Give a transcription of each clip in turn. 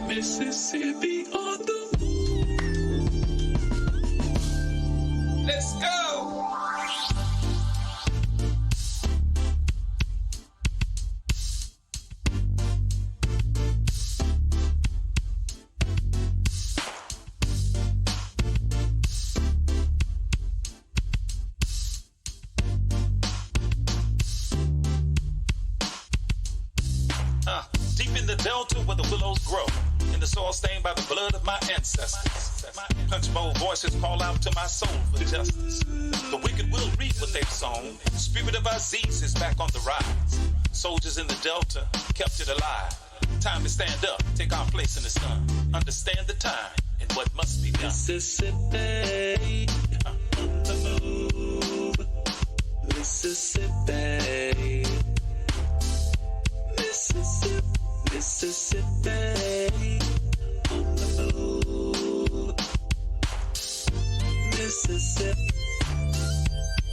Mississippi on the move. Let's go. Deep in the delta where the willows grow, in the soil stained by the blood of my ancestors. Punch bowl voices call out to my soul for justice. The wicked will reap what they've sown. Spirit of Aziz is back on the rise. Soldiers in the delta kept it alive. Time to stand up, take our place in the sun. Understand the time and what must be done. Mississippi on the move. Mississippi. Mississippi. Mississippi on the move. Mississippi.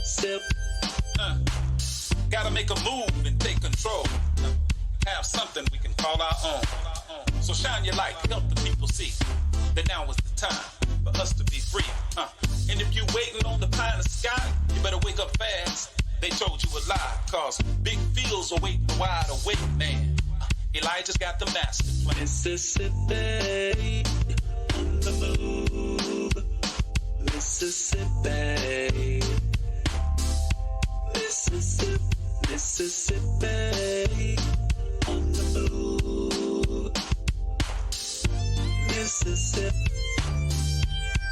Sip. Gotta make a move and take control. Have something we can call our own. So shine your light, help the people see that now is the time for us to be free. And if you waiting on the pie in the sky, you better wake up fast. They told you a lie, cause big fields are waiting the wide awake man. Elijah's got the master plan. Mississippi on the move. Mississippi. Mississippi. Mississippi on the move. Mississippi.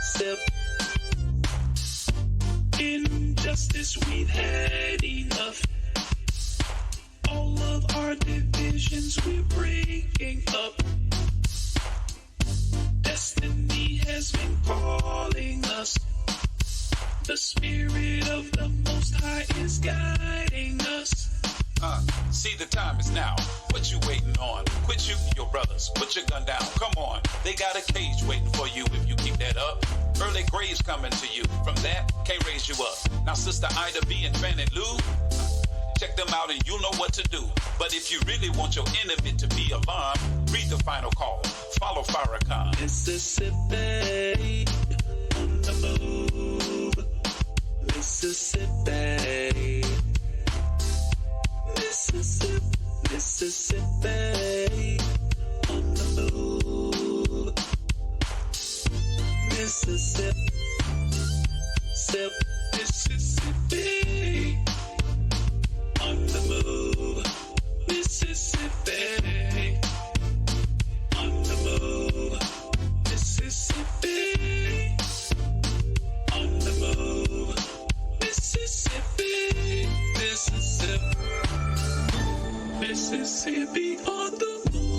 Sip. Injustice, we've had enough. All of our divisions we're breaking up. Destiny has been calling us. The spirit of the Most High is guiding us. See, the time is now. What you waiting on? Quit shooting your brothers. Put your gun down. Come on. They got a cage waiting for you if you keep that up. Early graves coming to you. From that, can't raise you up. Now, Sister Ida B and Fannie Lou, check them out and you'll know what to do. But if you really want your enemy to be alarmed, read the final call. Follow Farrakhan. Mississippi on the move. Mississippi. Mississippi. Mississippi on the move. Mississippi. Sip. Mississippi on the move. Mississippi on the move. Mississippi on the move. Mississippi. Mississippi. Mississippi on the move.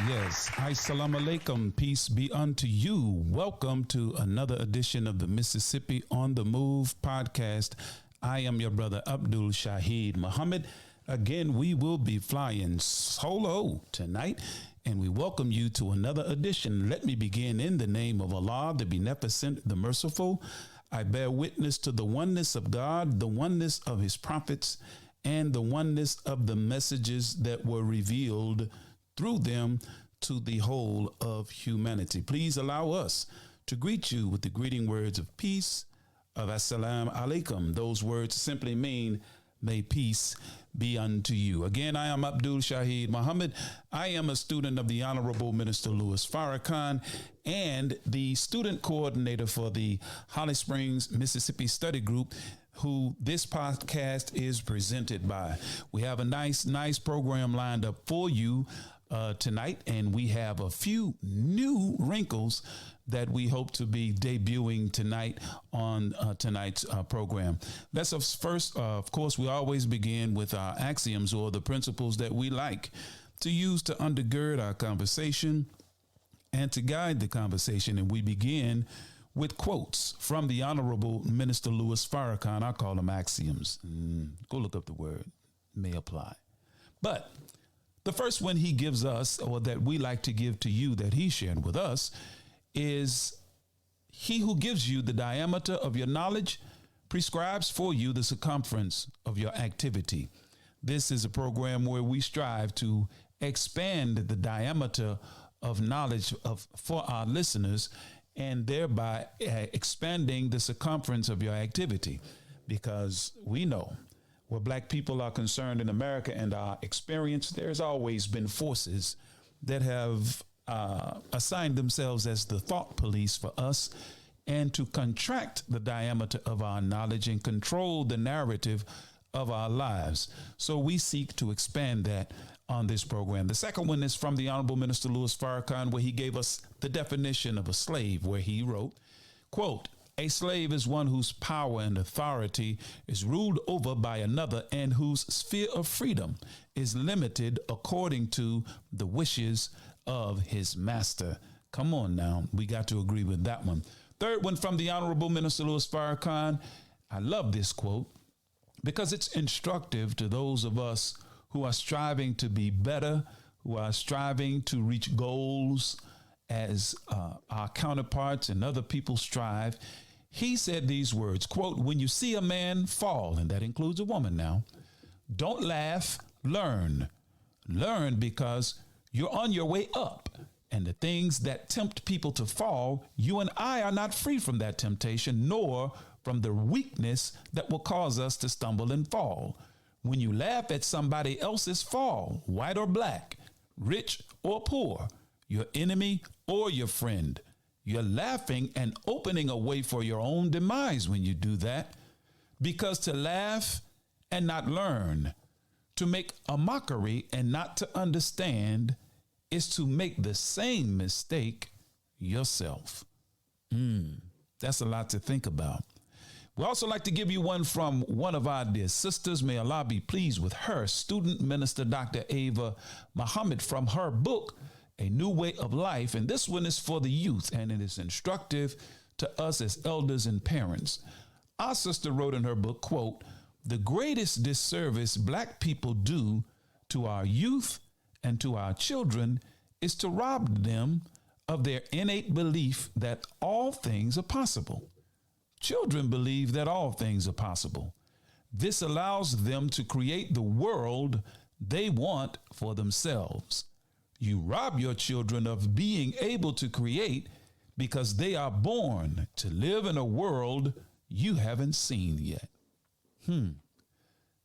Yes. Assalamu alaikum. Peace be unto you. Welcome to another edition of the Mississippi on the Move podcast. I am your brother Abdul Sharrieff Muhammad. Again, we will be flying solo tonight, and we welcome you to another edition. Let me begin in the name of Allah, the Beneficent, the Merciful. I bear witness to the oneness of God, the oneness of his prophets, and the oneness of the messages that were revealed through them to the whole of humanity. Please allow us to greet you with the greeting words of peace, of Assalamu alaikum. Those words simply mean, may peace be unto you. Again, I am Abdul Sharrieff Muhammad. I am a student of the Honorable Minister Louis Farrakhan and the student coordinator for the Holly Springs, Mississippi Study Group, who this podcast is presented by. We have a nice program lined up for you tonight, and we have a few new wrinkles that we hope to be debuting tonight on tonight's program. Let's first, of course, we always begin with our axioms, or the principles that we like to use to undergird our conversation and to guide the conversation. And we begin with quotes from the Honorable Minister Louis Farrakhan. I call them axioms. Go look up the word, may apply. But the first one he gives us, or that we like to give to you, that he shared with us, is he who gives you the diameter of your knowledge prescribes for you the circumference of your activity. This is a program where we strive to expand the diameter of knowledge for our listeners, and thereby expanding the circumference of your activity, because we know where Black people are concerned in America and our experience, there's always been forces that have assigned themselves as the thought police for us, and to contract the diameter of our knowledge and control the narrative of our lives. So we seek to expand that on this program. The second one is from the Honorable Minister Louis Farrakhan, where he gave us the definition of a slave, where he wrote, quote, "A slave is one whose power and authority is ruled over by another and whose sphere of freedom is limited according to the wishes of his master." Come on now, we got to agree with that one. Third one from the Honorable Minister Louis Farrakhan. I love this quote because it's instructive to those of us who are striving to be better, who are striving to reach goals as our counterparts and other people strive. He said these words, quote, "When you see a man fall," and that includes a woman now, "don't laugh, learn. Learn because you're on your way up. And the things that tempt people to fall, you and I are not free from that temptation, nor from the weakness that will cause us to stumble and fall. When you laugh at somebody else's fall, white or black, rich or poor, your enemy or your friend, you're laughing and opening a way for your own demise when you do that. Because to laugh and not learn, to make a mockery and not to understand, is to make the same mistake yourself." That's a lot to think about. We also like to give you one from one of our dear sisters. May Allah be pleased with her, student minister Dr. Ava Muhammad, from her book, A New Way of Life. And this one is for the youth, and it is instructive to us as elders and parents. Our sister wrote in her book, quote, "The greatest disservice Black people do to our youth and to our children is to rob them of their innate belief that all things are possible. Children believe that all things are possible. This allows them to create the world they want for themselves. You rob your children of being able to create because they are born to live in a world you haven't seen yet."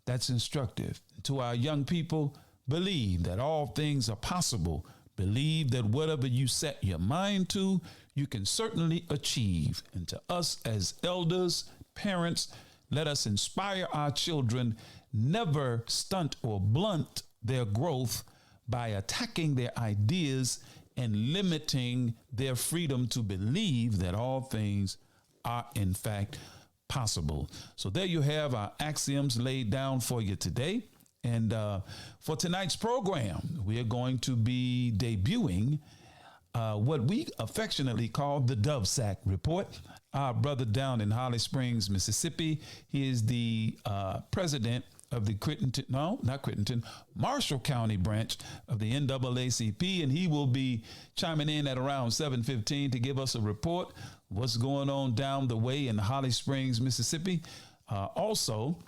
That's instructive. To our young people, believe that all things are possible. Believe that whatever you set your mind to, you can certainly achieve. And to us as elders, parents, let us inspire our children, never stunt or blunt their growth by attacking their ideas and limiting their freedom to believe that all things are in fact possible. So there you have our axioms laid down for you today. And for tonight's program, we are going to be debuting what we affectionately call the Dove Sack Report. Our brother down in Holly Springs, Mississippi, he is the president of the Marshall County branch of the NAACP, and he will be chiming in at around 7:15 to give us a report what's going on down the way in Holly Springs, Mississippi. Also,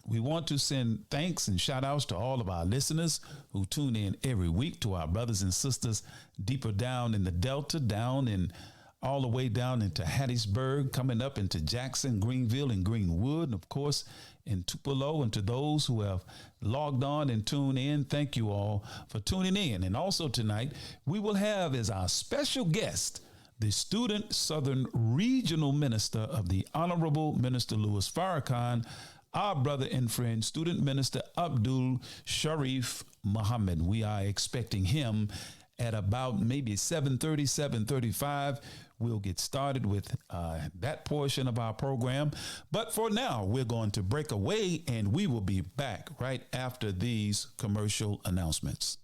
we want to send thanks and shout outs to all of our listeners who tune in every week, to our brothers and sisters deeper down in the Delta, down in all the way down into Hattiesburg, coming up into Jackson, Greenville, and Greenwood, and of course in Tupelo. And to those who have logged on and tuned in, thank you all for tuning in. And also tonight, we will have as our special guest the Student Southern Regional Minister of the Honorable Minister Louis Farrakhan, our brother and friend, Student Minister Abdul Sharrieff Muhammad. We are expecting him at about maybe 7:30, 7:35. We'll get started with that portion of our program. But for now, we're going to break away, and we will be back right after these commercial announcements.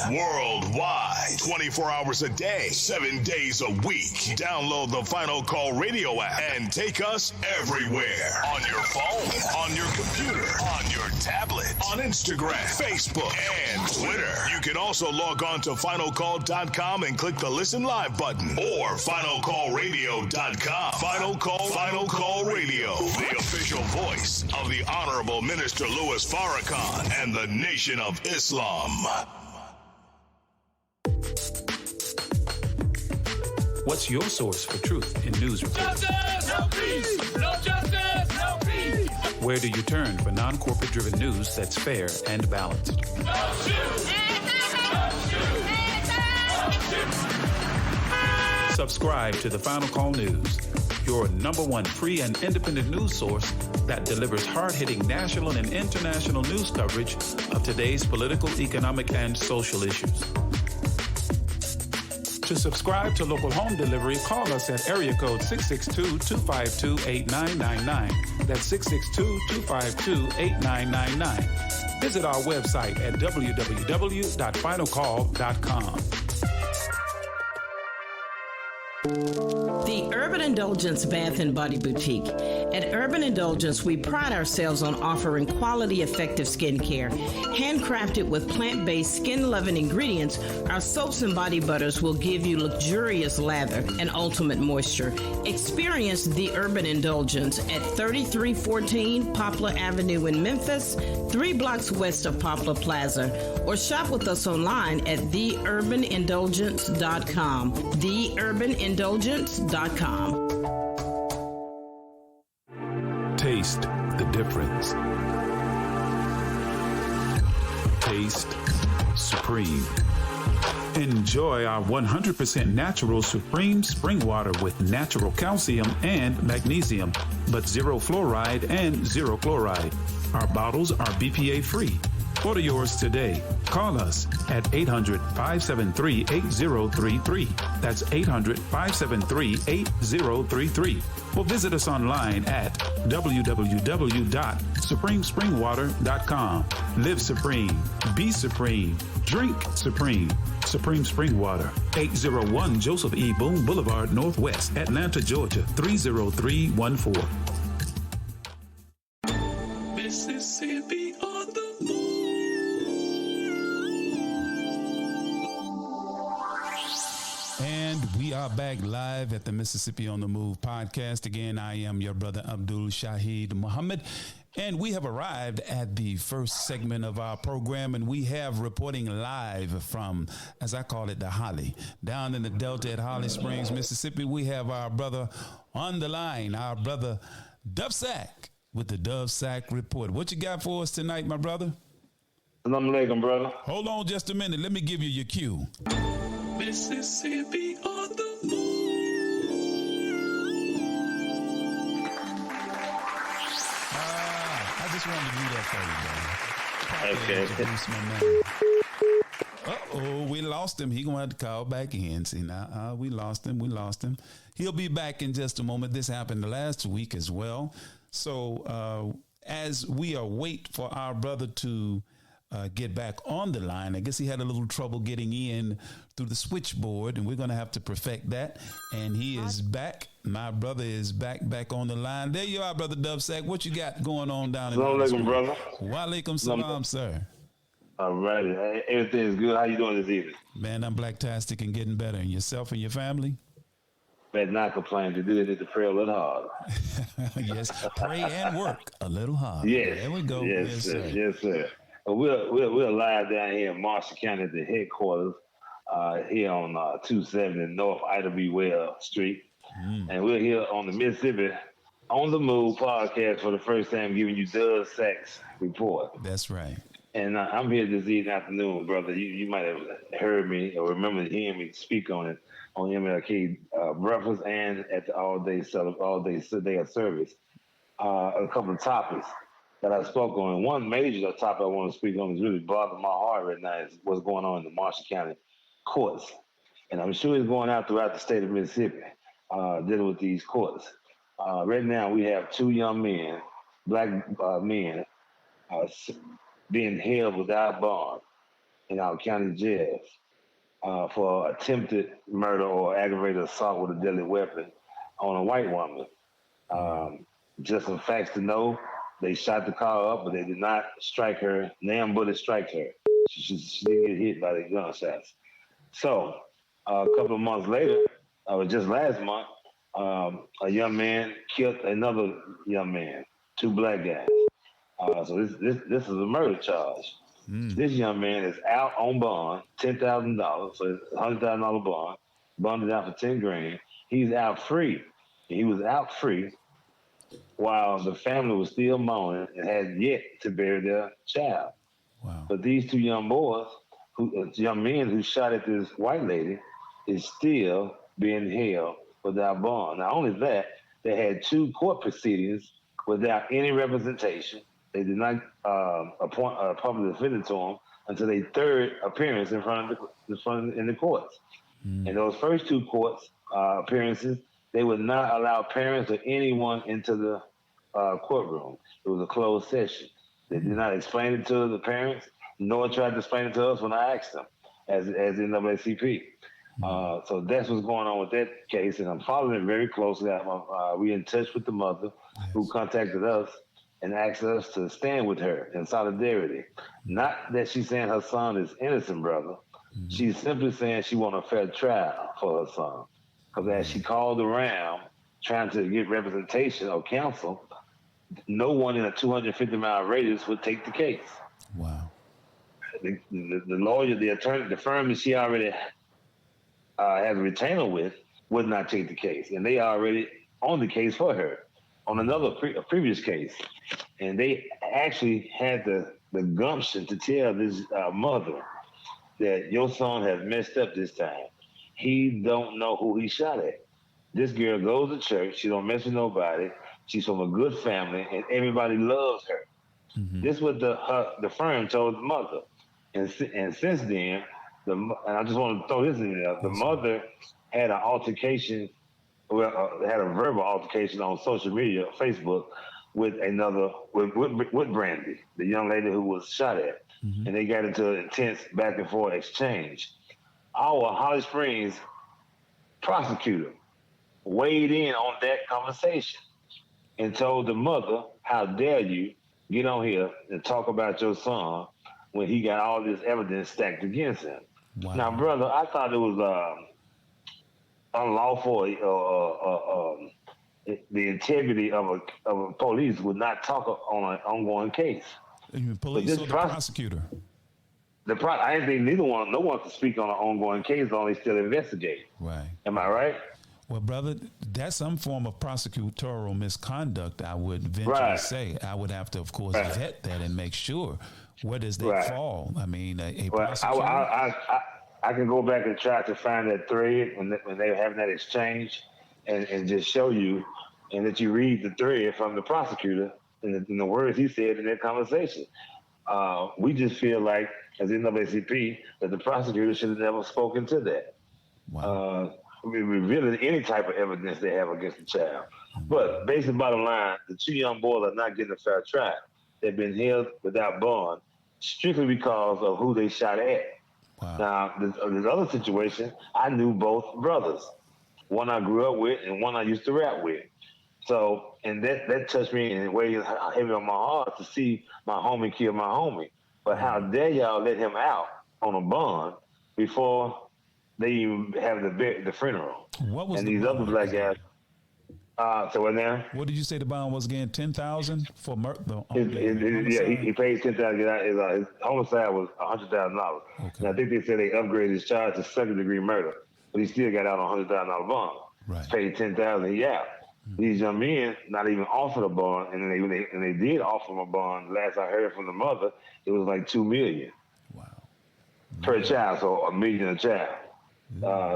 Worldwide. night, 24 hours a day, 7 days a week. Download the Final Call Radio app and take us everywhere. On your phone, on your computer, on your tablet, on Instagram, Facebook, and Twitter. You can also log on to finalcall.com and click the Listen Live button or finalcallradio.com. Final Call Radio, the official voice of the Honorable Minister Louis Farrakhan and the Nation of Islam. What's your source for truth in news reports? Justice, no peace. No justice, no peace. Where do you turn for non-corporate driven news that's fair and balanced? No shoot. Subscribe to the Final Call News, your number one free and independent news source that delivers hard-hitting national and international news coverage of today's political, economic, and social issues. To subscribe to local home delivery, call us at area code 662-252-8999. That's 662-252-8999. Visit our website at www.finalcall.com. The Urban Indulgence Bath and Body Boutique. At Urban Indulgence, we pride ourselves on offering quality, effective skincare. Handcrafted with plant-based, skin-loving ingredients, our soaps and body butters will give you luxurious lather and ultimate moisture. Experience the Urban Indulgence at 3314 Poplar Avenue in Memphis, 3 blocks west of Poplar Plaza, or shop with us online at theurbanindulgence.com. theurbanindulgence.com. Taste the difference. Taste Supreme. Enjoy our 100% natural Supreme spring water with natural calcium and magnesium, but zero fluoride and zero chloride. Our bottles are BPA free. Order yours today. Call us at 800-573-8033. That's 800-573-8033. Or visit us online at www.supremespringwater.com. Live supreme. Be supreme. Drink supreme. Supreme Spring Water. 801 Joseph E. Boone Boulevard, Northwest, Atlanta, Georgia, 30314. Mississippi on the And we are back live at the Mississippi on the Move podcast. Again, I am your brother Abdul Sharrieff Muhammad, and we have arrived at the first segment of our program, and we have reporting live from, as I call it, the Holly. Down in the Delta at Holly Springs, Mississippi, we have our brother on the line, our brother Dove Sack with the Dove Sack Report. What you got for us tonight, my brother? Assalamu alaikum, brother. Hold on just a minute. Let me give you your cue. Mississippi on the I just wanted to do that for you, brother. Okay. We lost him. He gonna have to call back in. See now, we lost him. He'll be back in just a moment. This happened last week as well. So as we await for our brother to get back on the line, I guess he had a little trouble getting in through the switchboard, and we're going to have to perfect that. And he is back. My brother is back on the line. There you are, Brother Dove Sack. What you got going on down in Assalamu alaikum, brother. Wa alaikum salam, sir. All righty. Everything is good. How you doing this evening? Man, I'm blacktastic and getting better. And yourself and your family? Better not complain. To do it, need to pray a little hard. Yes, pray and work a little hard. Yes. There we go. Yes, sir. Yes, sir. We're live down here in Marshall County at the headquarters here on 270 North Ida B. Well Street. And we're here on the Mississippi on the Move podcast for the first time, giving you Dove Sack's report. That's right. And I'm here this evening afternoon, brother. You might have heard me or remember hearing me speak on it on MLK breakfast and at the all day of service. A couple of topics that I spoke on. One major topic I want to speak on is really bothering my heart right now is what's going on in the Marshall County courts. And I'm sure it's going out throughout the state of Mississippi, dealing with these courts. Right now we have 2 young men, black men, being held without bond in our county jails. for attempted murder or aggravated assault with a deadly weapon on a white woman. Just some facts to know. They shot the car up, but they did not strike her. Nam bullet strike her. She didn't get hit by the gunshots. So a couple of months later, just last month, a young man killed another young man, two black guys. So this is a murder charge. This young man is out on bond, $10,000, so it's $100,000 bond, bonded out for 10 grand. He's out free. He was out free while the family was still mourning and had yet to bury their child. Wow. But these two young young men who shot at this white lady, is still being held without bond. Not only that, they had two court proceedings without any representation. They did not appoint a public defender to them until their third appearance in the courts. In those first two courts appearances, they would not allow parents or anyone into the courtroom. It was a closed session. They did not explain it to the parents, nor tried to explain it to us when I asked them as NAACP. So that's what's going on with that case, and I'm following it very closely. We're in touch with the mother who contacted us and asked us to stand with her in solidarity. Not that she's saying her son is innocent, brother. She's simply saying she wants a fair trial for her son. Because as she called around trying to get representation or counsel, no one in a 250-mile radius would take the case. Wow. The lawyer, the attorney, the firm that she already has a retainer with would not take the case. And they already on the case for her on another previous case. And they actually had the gumption to tell this mother that your son has messed up this time. He don't know who he shot at. This girl goes to church. She don't mess with nobody. She's from a good family, and everybody loves her. This is what the firm told the mother. And since then, and I just want to throw this in there, the mother had an altercation, had a verbal altercation on social media, Facebook, with Brandy, the young lady who was shot at. And they got into an intense back and forth exchange. Our Holly Springs prosecutor weighed in on that conversation and told the mother, how dare you get on here and talk about your son when he got all this evidence stacked against him. Wow. Now, brother, I thought it was unlawful. The integrity of a police would not talk on an ongoing case. Police or the prosecutor? I didn't think no one could speak on an ongoing case, only still investigate. Right. Am I right? Well, brother, that's some form of prosecutorial misconduct, I would venture to say. I would have to, of course, vet that and make sure. Where does that fall? I mean, a prosecutor? I can go back and try to find that thread when they were having that exchange and just show you, and that you read the thread from the prosecutor and the words he said in that conversation. We just feel like, as NAACP, that the prosecutor should have never spoken to that. Wow. Revealing any type of evidence they have against the child. But basically, bottom line, the two young boys are not getting a fair trial. They've been held without bond strictly because of who they shot at. Wow. Now, this other situation, I knew both brothers. One I grew up with and one I used to rap with. So, and that touched me in a way heavy on my heart to see my homie kill my homie. But how dare y'all let him out on a bond before they even have the funeral? What was and the these bond? other black guys. So what now? What did you say the bond was again? 10,000 for murder? He paid 10,000. His homicide was $100,000. Okay. And I think they said they upgraded his charge to second-degree murder, but he still got out on $100,000 bond. Right. Paid $10,000. He out. These young men not even offered a bond, and they did offer him a bond. Last I heard from the mother, it was like $2 million. Wow. Per child, so $1 million a child.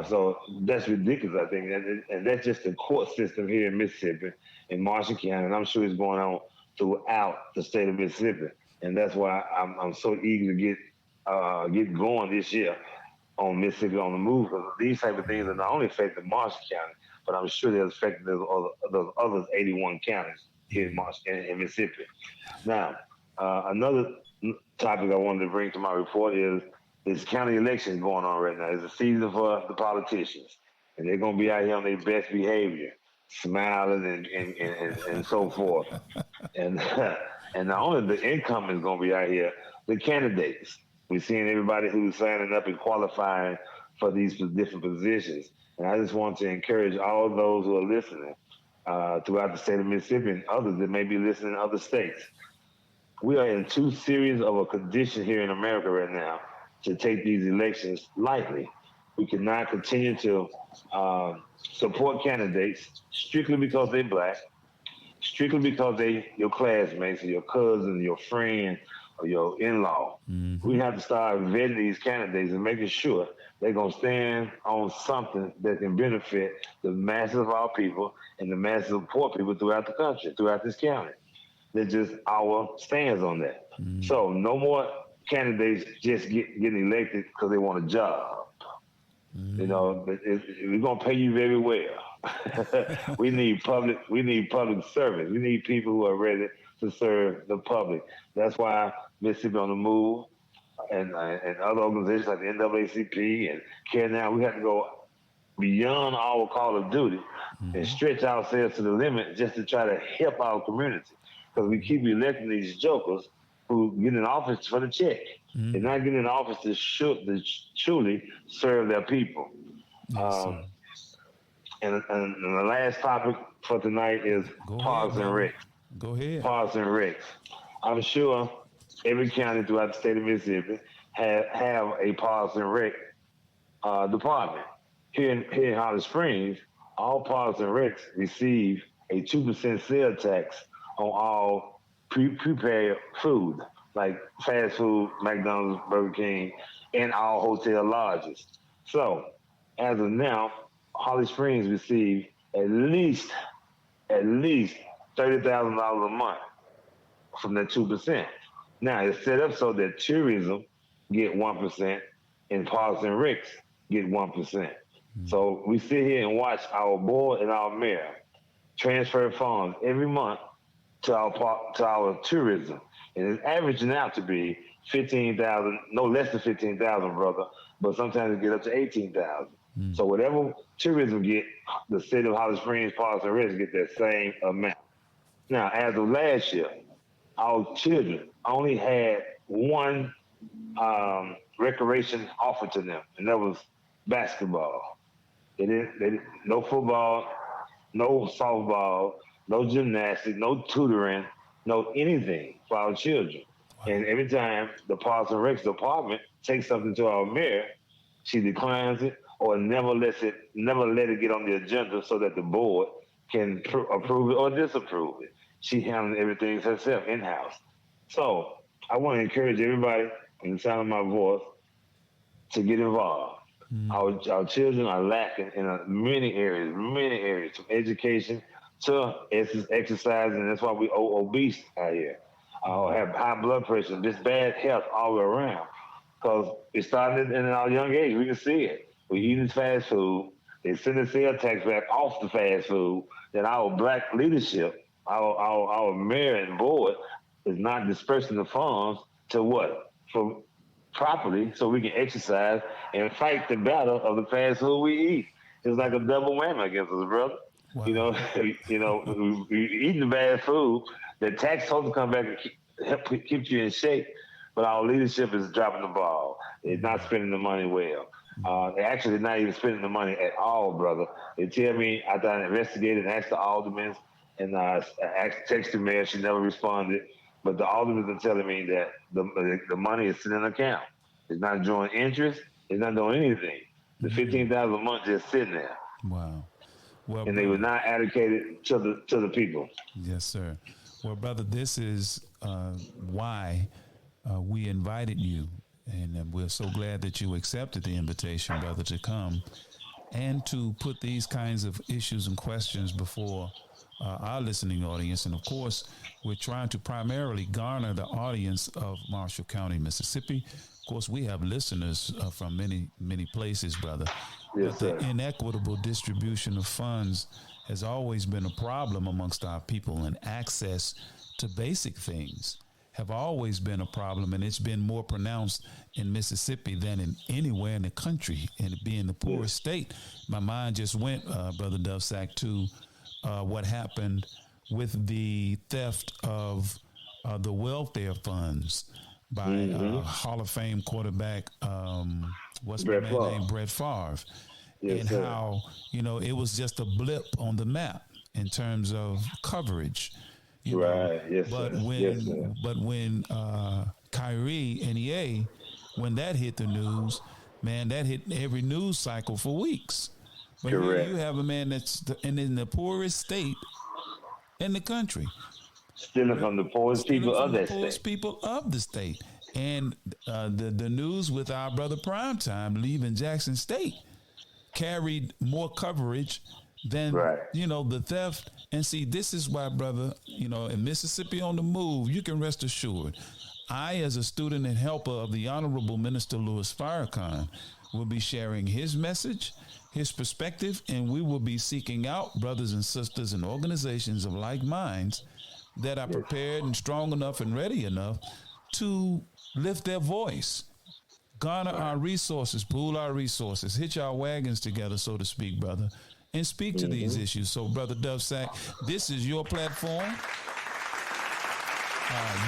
So that's ridiculous, I think, and that's just the court system here in Mississippi, in Marshall County, and I'm sure it's going on throughout the state of Mississippi, and that's why I'm so eager to get going this year on Mississippi on the Move, because these type of things are not only affecting Marshall County, but I'm sure they're affecting those other 81 counties here in Mississippi. Now, another topic I wanted to bring to my report is It's county elections going on right now. It's a season for the politicians, and they're going to be out here on their best behavior, smiling and so forth. And and not only the income is going to be out here, the candidates. We're seeing everybody who's signing up and qualifying for these different positions. And I just want to encourage all of those who are listening throughout the state of Mississippi and others that may be listening in other states. We are in too serious of a condition here in America right now to take these elections lightly. We cannot continue to support candidates strictly because they're black, strictly because they your classmates or your cousin, your friend, or your in-law. Mm-hmm. We have to start vetting these candidates and making sure they're going to stand on something that can benefit the masses of our people and the masses of poor people throughout the country, throughout this county. That's just our stands on that. Mm-hmm. So no more candidates just getting elected because they want a job. Mm-hmm. You know, we're going to pay you very well. We need public service. We need people who are ready to serve the public. That's why Mississippi on the Move and other organizations like the NAACP and Care Now, we have to go beyond our call of duty and stretch ourselves to the limit just to try to help our community. Because we keep electing these jokers who get in office for the check. Mm-hmm. They're not getting in office to truly serve their people. Yes, and the last topic for tonight is parks and recs. Go ahead. Parks and recs. I'm sure every county throughout the state of Mississippi have a parks and rec department. Here in Holly Springs, all parks and recs receive a 2% sales tax on all prepared food, like fast food, McDonald's, Burger King, and all hotel lodges. So, as of now, Holly Springs receive at least $30,000 a month from that 2%. Now, it's set up so that tourism get 1% and parks and recs get 1%. Mm-hmm. So we sit here and watch our board and our mayor transfer funds every month to our tourism, and it's averaging out to be 15,000, no less than 15,000, brother. But sometimes it get up to 18,000. Mm. So whatever tourism get, the city of Holly Springs Parks and Recs get that same amount. Now, as of last year, our children only had one recreation offered to them, and that was basketball. They didn't no football, no softball, no gymnastics, no tutoring, no anything for our children. And every time the Parks and Recs department takes something to our mayor, she declines it or never let it get on the agenda so that the board can approve it or disapprove it. She handles everything herself in-house. So I want to encourage everybody in the sound of my voice to get involved. Mm. Our children are lacking in many areas, from education to exercise, and that's why we obese out here. Have high blood pressure, just bad health all the way around. Because it started in our young age. We can see it. We're eating fast food. They send the sales tax back off the fast food. Then our black leadership, our mayor and board is not dispersing the funds to what? For properly, so we can exercise and fight the battle of the fast food we eat. It's like a double whammy against us, brother. Wow. You know, we eating the bad food. The tax supposed to come back and help keep you in shape, but our leadership is dropping the ball. They're not spending the money well. They're actually not even spending the money at all, brother. They tell me after I investigated and asked the aldermen and texted the mayor, she never responded. But the aldermen are telling me that the money is sitting in an account. It's not drawing interest. It's not doing anything. The $15,000 a month just sitting there. Wow. Well, and they were not allocated to the people. Yes, sir. Well, brother, this is why we invited you, and we're so glad that you accepted the invitation, brother, to come and to put these kinds of issues and questions before our listening audience. And, of course, we're trying to primarily garner the audience of Marshall County, Mississippi. Of course, we have listeners from many, many places, brother. Yes, but the inequitable distribution of funds has always been a problem amongst our people, and access to basic things have always been a problem, and it's been more pronounced in Mississippi than in anywhere in the country, and it being the poorest state. My mind just went, Brother Dovsack, to what happened with the theft of the welfare funds by Hall of Fame quarterback, what's my man's name? Brett Favre. Yes, and sir. How, it was just a blip on the map in terms of coverage. Right. Yes, but sir. when Kyrie and EA, when that hit the news, man, that hit every news cycle for weeks. But correct. You have a man that's in the poorest state in the country. Stealing from the poorest people of that state. Poorest people of the state. And the news with our brother Primetime leaving Jackson State carried more coverage than, the theft. And see, this is why, brother, in Mississippi on the Move, you can rest assured, I, as a student and helper of the Honorable Minister Louis Farrakhan, will be sharing his message, his perspective, and we will be seeking out brothers and sisters and organizations of like minds that are prepared and strong enough and ready enough to lift their voice, garner our resources, pool our resources, hitch our wagons together, so to speak, brother, and speak to these issues. So, Brother Dovsack, this is your platform.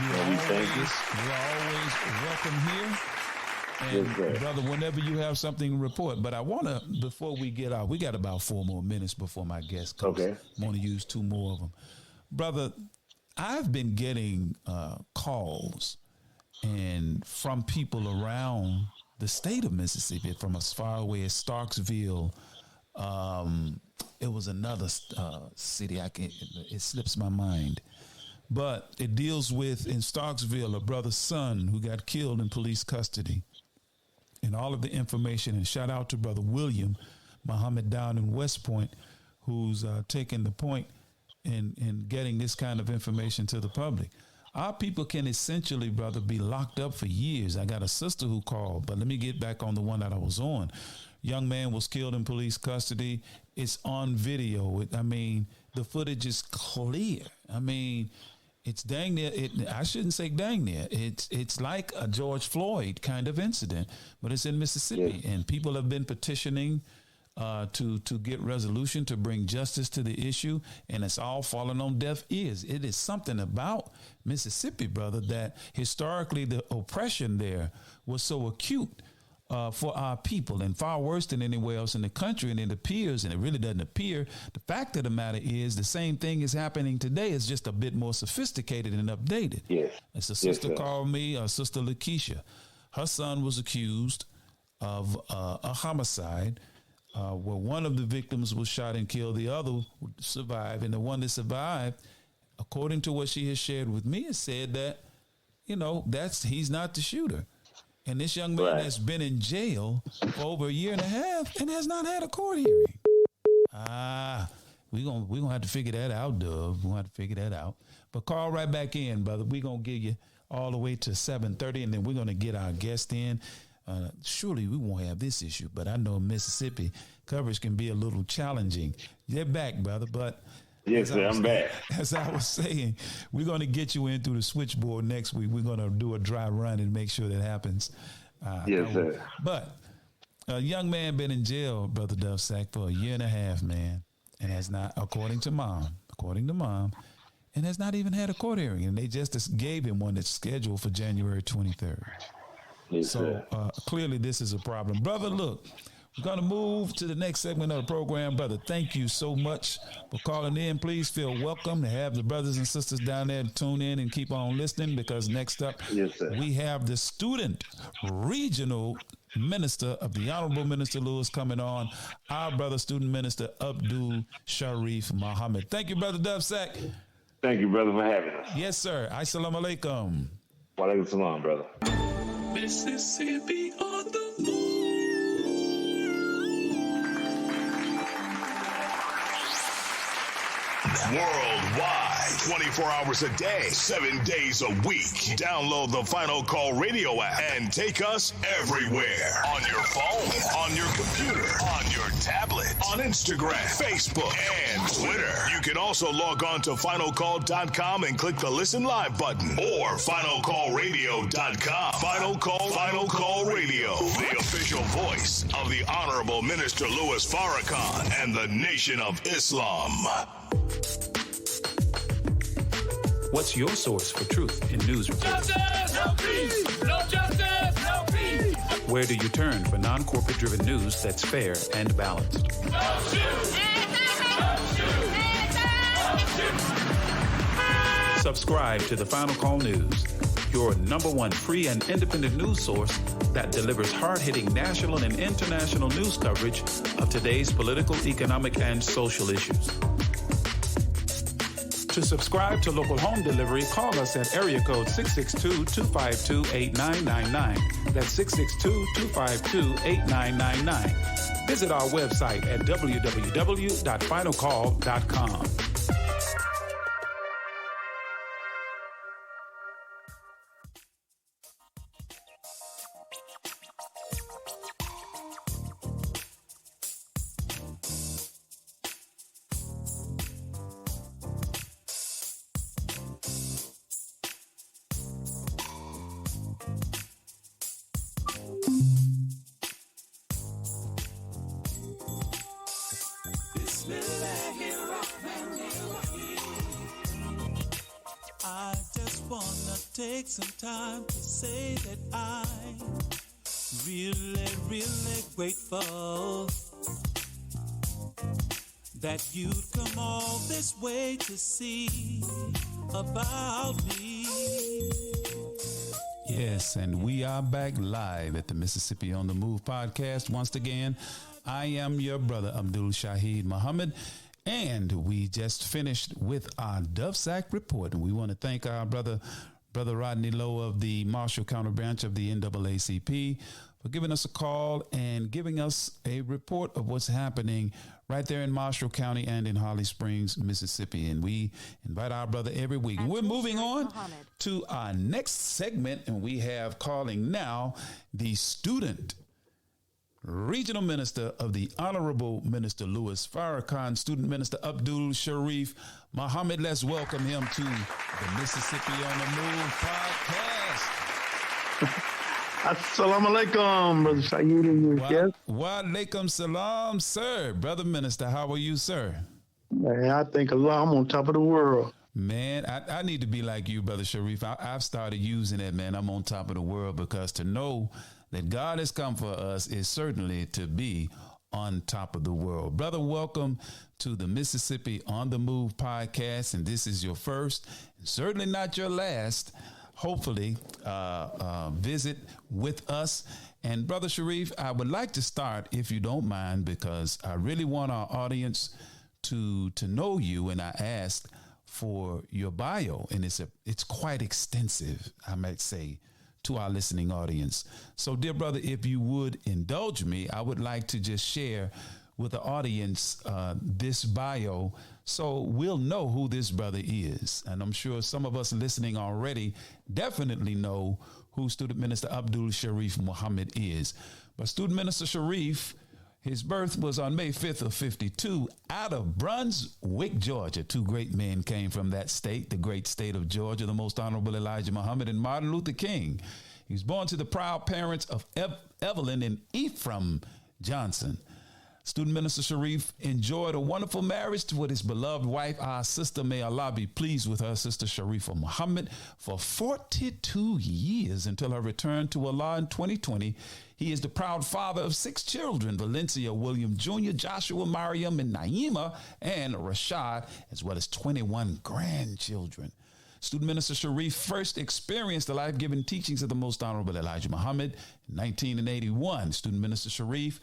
You're always welcome here. And, brother, whenever you have something to report. But I want to, before we get out, we got about 4 more minutes before my guest comes. Okay. I want to use 2 more of them. Brother, I've been getting calls and from people around the state of Mississippi, from as far away as Starksville. It was another city. It slips my mind. But it deals with, in Starksville, a brother's son who got killed in police custody. And all of the information, and shout out to Brother William Muhammad down in West Point, who's taking the point in getting this kind of information to the public. Our people can essentially, brother, be locked up for years. I got a sister who called, but let me get back on the one that I was on. Young man was killed in police custody. It's on video. The footage is clear. It's dang near. I shouldn't say dang near. It's like a George Floyd kind of incident, but it's in Mississippi, and people have been petitioning to get resolution, to bring justice to the issue, and it's all falling on deaf ears. It is something about Mississippi, brother, that historically the oppression there was so acute for our people, and far worse than anywhere else in the country. And it appears, and it really doesn't appear, the fact of the matter is the same thing is happening today. It's just a bit more sophisticated and updated. Yes. It's a sister called me, Sister Lakeisha. Her son was accused of a homicide where one of the victims was shot and killed, the other survived, and the one that survived, according to what she has shared with me, has said that, he's not the shooter. And this young man has been in jail for over 1.5 years and has not had a court hearing. We're gonna have to figure that out, Dove. We're gonna have to figure that out. But call right back in, brother. We're gonna give you all the way to 7:30, and then we're gonna get our guest in. Surely we won't have this issue, but I know Mississippi coverage can be a little challenging. You're back, brother, but yes, sir, I'm back. As I was saying, we're going to get you in through the switchboard next week. We're going to do a dry run and make sure that happens. Yes, sir. But a young man been in jail, Brother Dovsack, for 1.5 years, man, and has not, according to mom, and has not even had a court hearing. And they just gave him one that's scheduled for January 23rd. Yes, so clearly this is a problem. Brother, look. We're going to move to the next segment of the program. Brother, thank you so much for calling in. Please feel welcome to have the brothers and sisters down there tune in and keep on listening, because next up, we have the student regional minister of the Honorable Minister Lewis coming on, our brother student minister Abdul Sharrieff Muhammad. Thank you, Brother Dovsack. Thank you, brother, for having us. Yes, sir. Assalamu alaikum. Wa alaikum salam, brother. Mississippi on the move. Worldwide. live 24 hours a day, 7 days a week. Download the Final Call Radio app and take us everywhere. On your phone, on your computer, on your tablet, on Instagram, Facebook, and Twitter. You can also log on to finalcall.com and click the Listen Live button or finalcallradio.com. Final Call Radio, the official voice of the Honorable Minister Louis Farrakhan and the Nation of Islam. What's your source for truth in news reports? Justice, no peace. No justice, no peace. Where do you turn for non-corporate driven news that's fair and balanced? Don't shoot. Don't shoot. Don't shoot. Subscribe to the Final Call News, your #1 free and independent news source that delivers hard-hitting national and international news coverage of today's political, economic, and social issues. To subscribe to local home delivery, call us at area code 662-252-8999. That's 662-252-8999. Visit our website at www.finalcall.com. I just wanna take some time to say that I'm really, really grateful that you'd come all this way to see about me. Yes, and we are back live at the Mississippi on the Move podcast. Once again, I am your brother, Abdul Sharrieff Muhammad, and we just finished with our Dove Sack report. And we want to thank our brother Rodney Lowe of the Marshall County branch of the NAACP for giving us a call and giving us a report of what's happening right there in Marshall County and in Holly Springs, Mississippi. And we invite our brother every week. And we're moving on to our next segment, and we have calling now the student Regional Minister of the Honorable Minister Louis Farrakhan, Student Minister Abdul Sharrieff Muhammad. Let's welcome him to the Mississippi on the Move podcast. Assalamu alaikum, Brother Shaheed and your guest. Wa alaikum salam, sir. Brother Minister, how are you, sir? Man, I think Allah, I'm on top of the world. Man, I need to be like you, Brother Sharrieff. I've started using it, man. I'm on top of the world, because to know that God has come for us is certainly to be on top of the world. Brother, welcome to the Mississippi on the Move podcast. And this is your first, and certainly not your last, hopefully, visit with us. And Brother Sharrieff, I would like to start, if you don't mind, because I really want our audience to know you. And I asked for your bio, and it's quite extensive, I might say, to our listening audience. So, dear brother, if you would indulge me, I would like to just share with the audience this bio, so we'll know who this brother is. And I'm sure some of us listening already definitely know who Student Minister Abdul Sharrieff Muhammad is. But Student Minister Sharrieff, his birth was on May 5th of 52 out of Brunswick, Georgia. Two great men came from that state, the great state of Georgia, the Most Honorable Elijah Muhammad and Martin Luther King. He was born to the proud parents of Evelyn and Ephraim Johnson. Student Minister Sharrieff enjoyed a wonderful marriage with his beloved wife, our sister, may Allah be pleased with her, Sister Sharifah Muhammad, for 42 years until her return to Allah in 2020. He is the proud father of 6 children, Valencia, William Jr., Joshua, Mariam, and Naima, and Rashad, as well as 21 grandchildren. Student Minister Sharrieff first experienced the life-giving teachings of the Most Honorable Elijah Muhammad in 1981. Student Minister Sharrieff,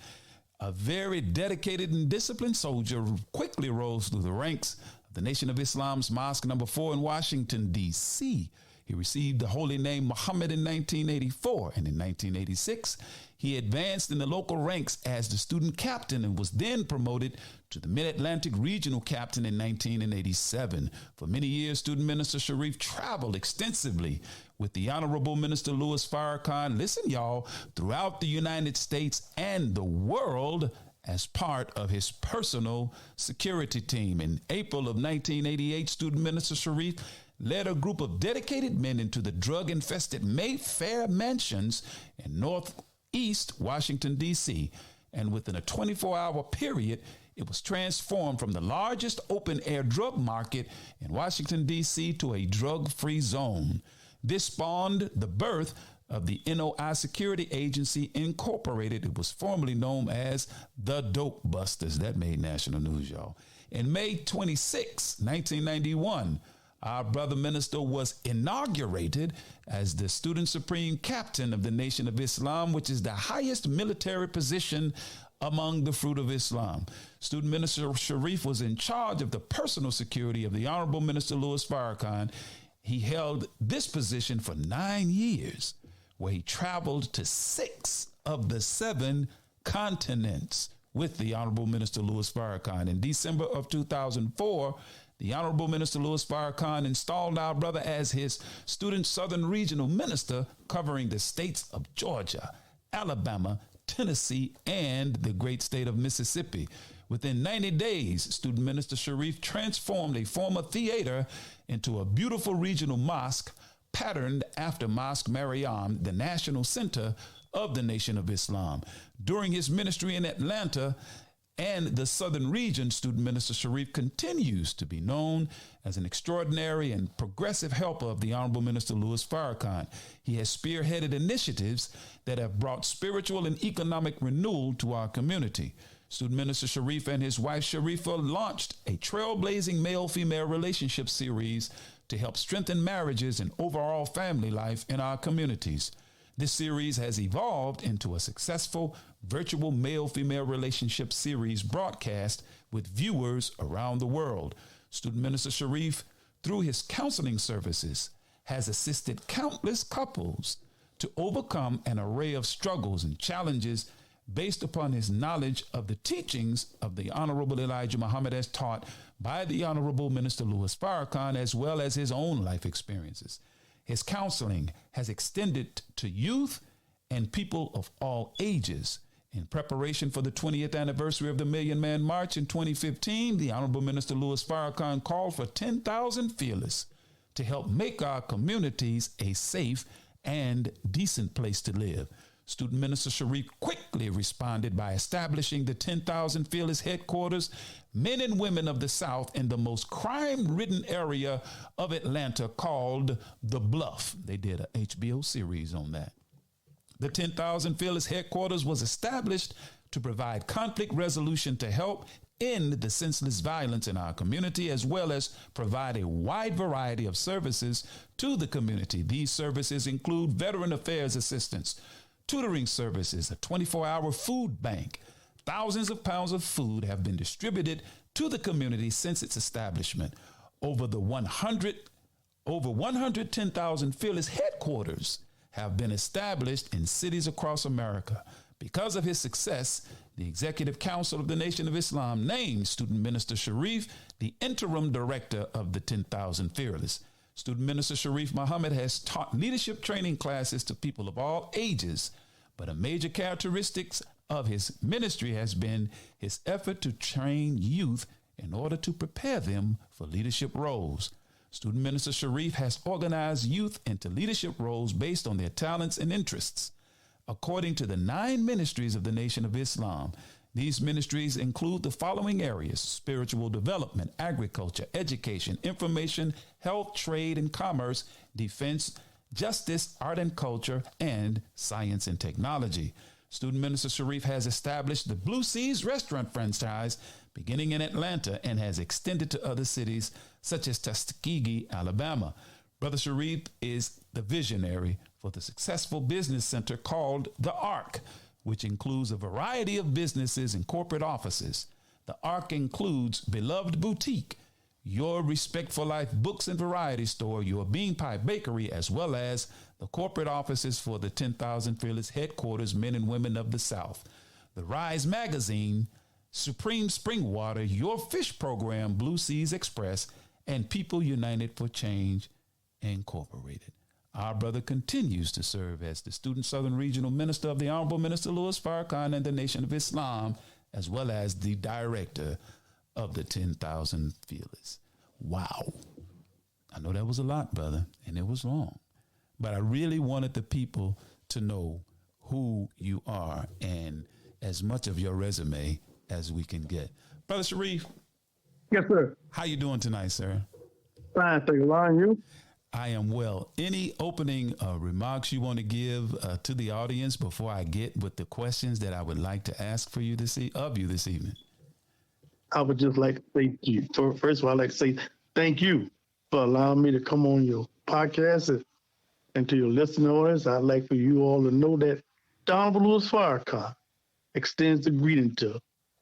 a very dedicated and disciplined soldier, quickly rose through the ranks of the Nation of Islam's Mosque No. 4 in Washington, D.C. He received the holy name Muhammad in 1984, and in 1986, he advanced in the local ranks as the student captain and was then promoted to the Mid-Atlantic Regional Captain in 1987. For many years, Student Minister Sharrieff traveled extensively with the Honorable Minister Louis Farrakhan, listen y'all, throughout the United States and the world as part of his personal security team. In April of 1988, Student Minister Sharrieff led a group of dedicated men into the drug-infested Mayfair mansions in northeast Washington, D.C., and within a 24-hour period, it was transformed from the largest open-air drug market in Washington, D.C. to a drug-free zone. This spawned the birth of the NOI Security Agency Incorporated. It was formerly known as the Dope Busters. That made national news, y'all. In May 26, 1991, our brother minister was inaugurated as the Student Supreme Captain of the Nation of Islam, which is the highest military position among the Fruit of Islam. Student Minister Sharrieff was in charge of the personal security of the Honorable Minister Louis Farrakhan. He held this position for 9 years, where he traveled to 6 of the 7 continents with the Honorable Minister Louis Farrakhan. In December of 2004, the Honorable Minister Louis Farrakhan installed our brother as his Student Southern Regional Minister, covering the states of Georgia, Alabama, Tennessee, and the great state of Mississippi. Within 90 days, Student Minister Sharrieff transformed a former theater into a beautiful regional mosque patterned after Mosque Mariam, the national center of the Nation of Islam. During his ministry in Atlanta and the southern region, Student Minister Sharrieff continues to be known as an extraordinary and progressive helper of the Honorable Minister Louis Farrakhan. He has spearheaded initiatives that have brought spiritual and economic renewal to our community. Student Minister Sharrieff and his wife Sharifah launched a trailblazing male-female relationship series to help strengthen marriages and overall family life in our communities. This series has evolved into a successful virtual male-female relationship series broadcast with viewers around the world. Student Minister Sharrieff, through his counseling services, has assisted countless couples to overcome an array of struggles and challenges based upon his knowledge of the teachings of the Honorable Elijah Muhammad as taught by the Honorable Minister Louis Farrakhan, as well as his own life experiences. His counseling has extended to youth and people of all ages. In preparation for the 20th anniversary of the Million Man March in 2015, the Honorable Minister Louis Farrakhan called for 10,000 fearless to help make our communities a safe and decent place to live. Student Minister Sharrieff quickly responded by establishing the 10,000 Fearless headquarters, men and women of the South, in the most crime-ridden area of Atlanta called The Bluff. They did an HBO series on that. The 10,000 Fearless headquarters was established to provide conflict resolution to help end the senseless violence in our community, as well as provide a wide variety of services to the community. These services include veteran affairs assistance, tutoring services, a 24-hour food bank. Thousands of pounds of food have been distributed to the community since its establishment. Over 110,000 Fearless headquarters have been established in cities across America. Because of his success, the Executive Council of the Nation of Islam named Student Minister Sharrieff the interim director of the 10,000 Fearless. Student Minister Sharrieff Muhammad has taught leadership training classes to people of all ages, but a major characteristic of his ministry has been his effort to train youth in order to prepare them for leadership roles. Student Minister Sharrieff has organized youth into leadership roles based on their talents and interests. According to the 9 ministries of the Nation of Islam, these ministries include the following areas: spiritual development, agriculture, education, information, health, trade and commerce, defense, justice, art and culture, and science and technology. Student Minister Sharrieff has established the Blue Seas restaurant franchise beginning in Atlanta and has extended to other cities such as Tuskegee, Alabama. Brother Sharrieff is the visionary for the successful business center called The Ark, which includes a variety of businesses and corporate offices. The Ark includes Beloved Boutique, your Respect for Life books and variety store, your Bean Pie Bakery, as well as the corporate offices for the 10,000 Fearless headquarters, men and women of the South, the Rise Magazine, Supreme Spring Water, Your Fish Program, Blue Seas Express, and People United for Change Incorporated. Our brother continues to serve as the Student Southern Regional Minister of the Honorable Minister Louis Farrakhan and the Nation of Islam, as well as the director of the 10,000 Fearless. Wow. I know that was a lot, brother, and it was long. But I really wanted the people to know who you are and as much of your resume as we can get. Brother Sharrieff. Yes, sir. How you doing tonight, sir? Fine, thank you. Lauren, you? I am well. Any opening remarks you want to give to the audience before I get with the questions that I would like to ask for you this evening? I would just like to say to you, first of all, I'd like to say thank you for allowing me to come on your podcast and to your listening audience. I'd like for you all to know that the Honorable Louis Farrakhan extends the greeting to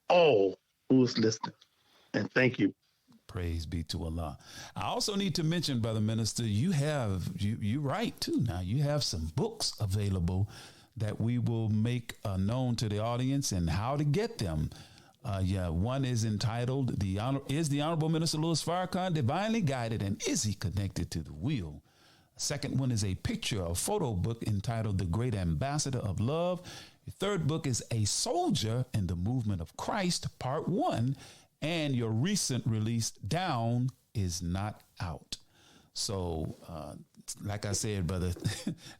all who is listening. And thank you. Praise be to Allah. I also need to mention, Brother Minister, you write too now. You have some books available that we will make known to the audience and how to get them. One is entitled, Is the Honorable Minister Louis Farrakhan Divinely Guided and Is He Connected to the Wheel? The second one is a photo book entitled The Great Ambassador of Love. The third book is A Soldier in the Movement of Christ, Part 1. And your recent release, Down, is not out. So, like I said, brother,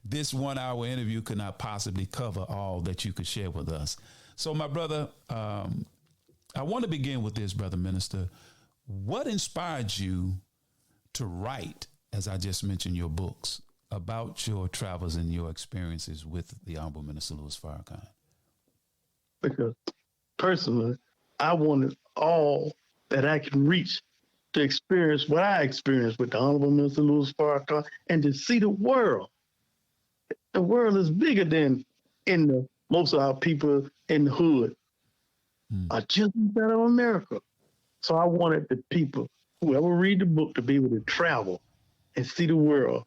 this 1 hour interview could not possibly cover all that you could share with us. So, my brother, I want to begin with this, Brother Minister. What inspired you to write, as I just mentioned, your books about your travels and your experiences with the Honorable Minister Louis Farrakhan? Because personally, I wanted all that I can reach to experience what I experienced with the Honorable Minister Louis Farrakhan and to see the world. The world is bigger than most of our people in the hood are just inside of America. So I wanted the people, whoever read the book, to be able to travel and see the world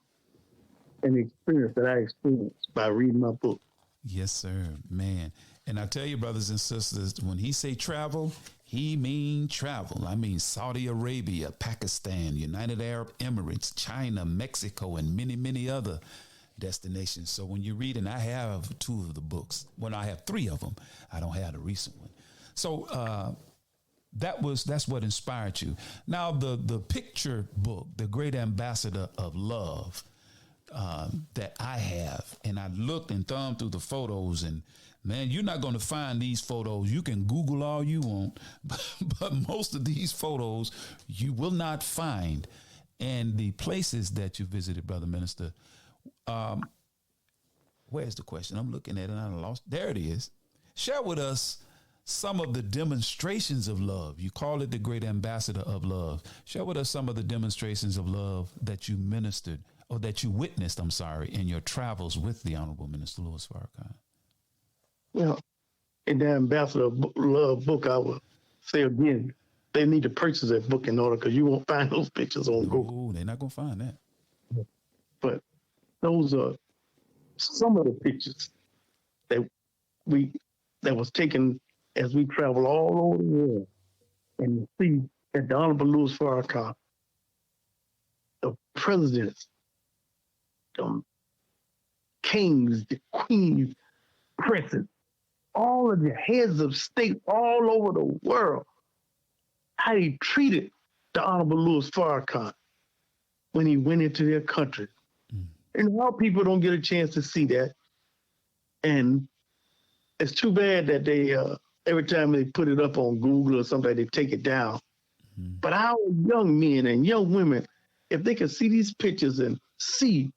and the experience that I experienced by reading my book. Yes, sir, man. And I tell you, brothers and sisters, when he say travel, he mean travel. I mean Saudi Arabia, Pakistan, United Arab Emirates, China, Mexico, and many, many other destinations. So when you read, and I have 2 of the books. Well, I have 3 of them. I don't have the recent one. So that's what inspired you. Now the picture book, The Great Ambassador of Love, that I have, and I looked and thumbed through the photos, and man, you're not going to find these photos. You can Google all you want, but most of these photos you will not find. And the places that you visited, Brother Minister, where's the question? I'm looking at it and I lost. There it is. Share with us some of the demonstrations of love. You call it the Great Ambassador of Love. Share with us some of the demonstrations of love that you ministered, or that you witnessed, in your travels with the Honorable Minister Louis Farrakhan. Well, in the Ambassador of Love book, I would say again, they need to purchase that book in order, because you won't find those pictures on Google. Oh, they're not going to find that. But those are some of the pictures that was taken as we travel all over the world, and you see that the Honorable Louis Farrakhan, the presidents, the kings, the queens, princes, all of the heads of state all over the world, how he treated the Honorable Louis Farrakhan when he went into their country. And our people don't get a chance to see that. And it's too bad that they, every time they put it up on Google or something, they take it down. But our young men and young women, if they could see these pictures and see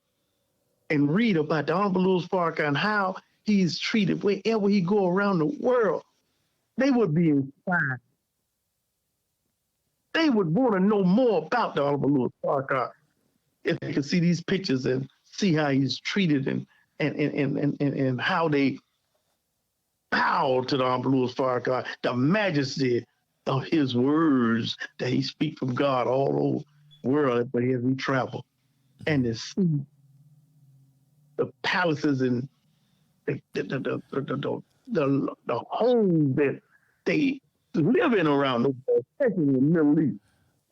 and read about the Honorable Louis Farrakhan, how he's treated wherever he go around the world, they would be inspired. They would want to know more about the Honorable Louis Farrakhan if they could see these pictures and see how he's treated and how they bow to the Honorable Louis Farrakhan, the majesty of his words that he speaks from God all over the world, but as we travel, and to see the palaces and the homes that they live in around the world, especially in the Middle East.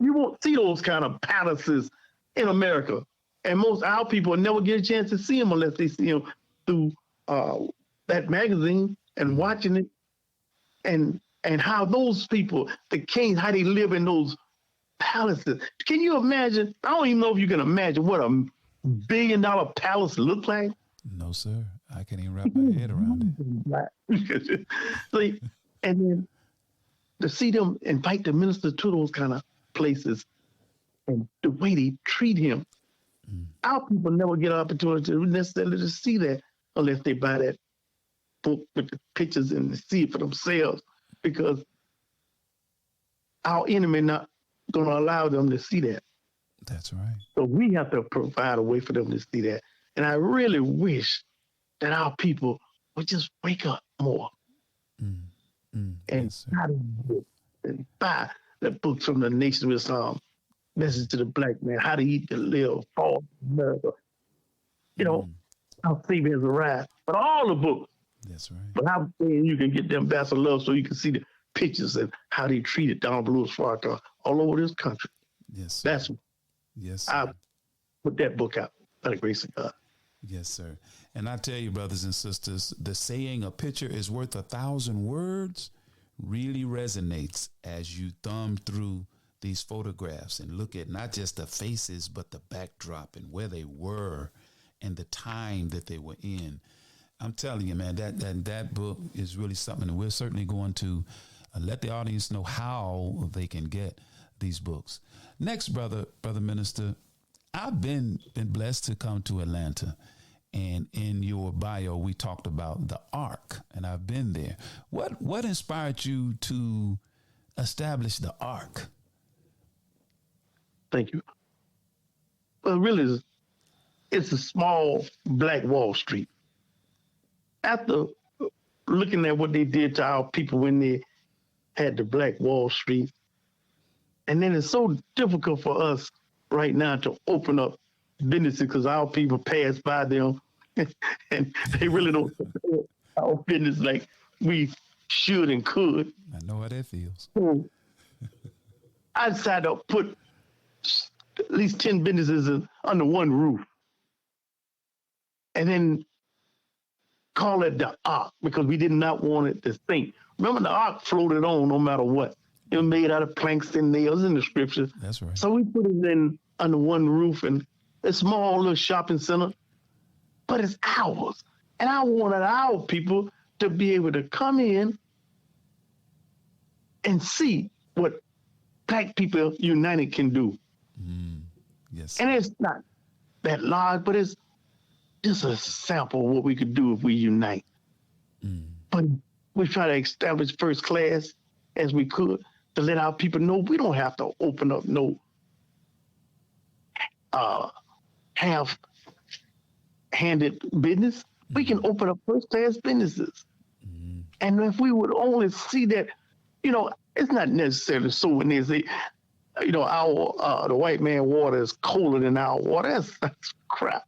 You won't see those kind of palaces in America. And most of our people never get a chance to see them unless they see them through that magazine and watching it. And how those people, the kings, how they live in those palaces. Can you imagine? I don't even know if you can imagine what a $1 billion palace look like. No, sir. I can't even wrap my head around it. See, and then to see them invite the minister to those kind of places and the way they treat him. Our people never get an opportunity to necessarily to see that unless they buy that book with the pictures and see it for themselves, because our enemy not going to allow them to see that. That's right. So we have to provide a way for them to see that. And I really wish that our people would just wake up more and Yes, and buy the books from the Nation of Islam, Message to the Black Man, How to Eat to Live, Fall America. You know, our Savior has arrived. But all the books. That's right. But I'm saying you can get the Ambassador Love so you can see the pictures and how they treated Donald Lewis Farrakhan all over this country. Yes, sir. Yes, sir. I put that book out by the grace of God. Yes, sir. And I tell you, brothers and sisters, the saying a picture is worth 1,000 words really resonates as you thumb through these photographs and look at not just the faces, but the backdrop and where they were and the time that they were in. I'm telling you, man, that book is really something. And we're certainly going to let the audience know how they can get these books. Next, brother minister, I've been blessed to come to Atlanta. And in your bio, we talked about the Ark, and I've been there. What inspired you to establish the Ark? Thank you. Well, really, it's a small black Wall Street. After looking at what they did to our people when they had the Black Wall Street, and then it's so difficult for us right now to open up businesses because our people pass by them and they really don't support our business like we should and could. I know how that feels. So I decided to put at least 10 businesses under one roof and then call it the Ark because we did not want it to sink. Remember, the Ark floated on no matter what. It was made out of planks and nails in the scripture. That's right. So we put it in under one roof and a small little shopping center, but it's ours. And I wanted our people to be able to come in and see what Black people united can do. Yes. And it's not that large, but it's just a sample of what we could do if we unite. But we try to establish first class as we could to let our people know we don't have to open up no half-handed business. We can open up first class businesses. And if we would only see that, you know, it's not necessarily so when they say, you know, our the white man water is colder than our water. That's crap.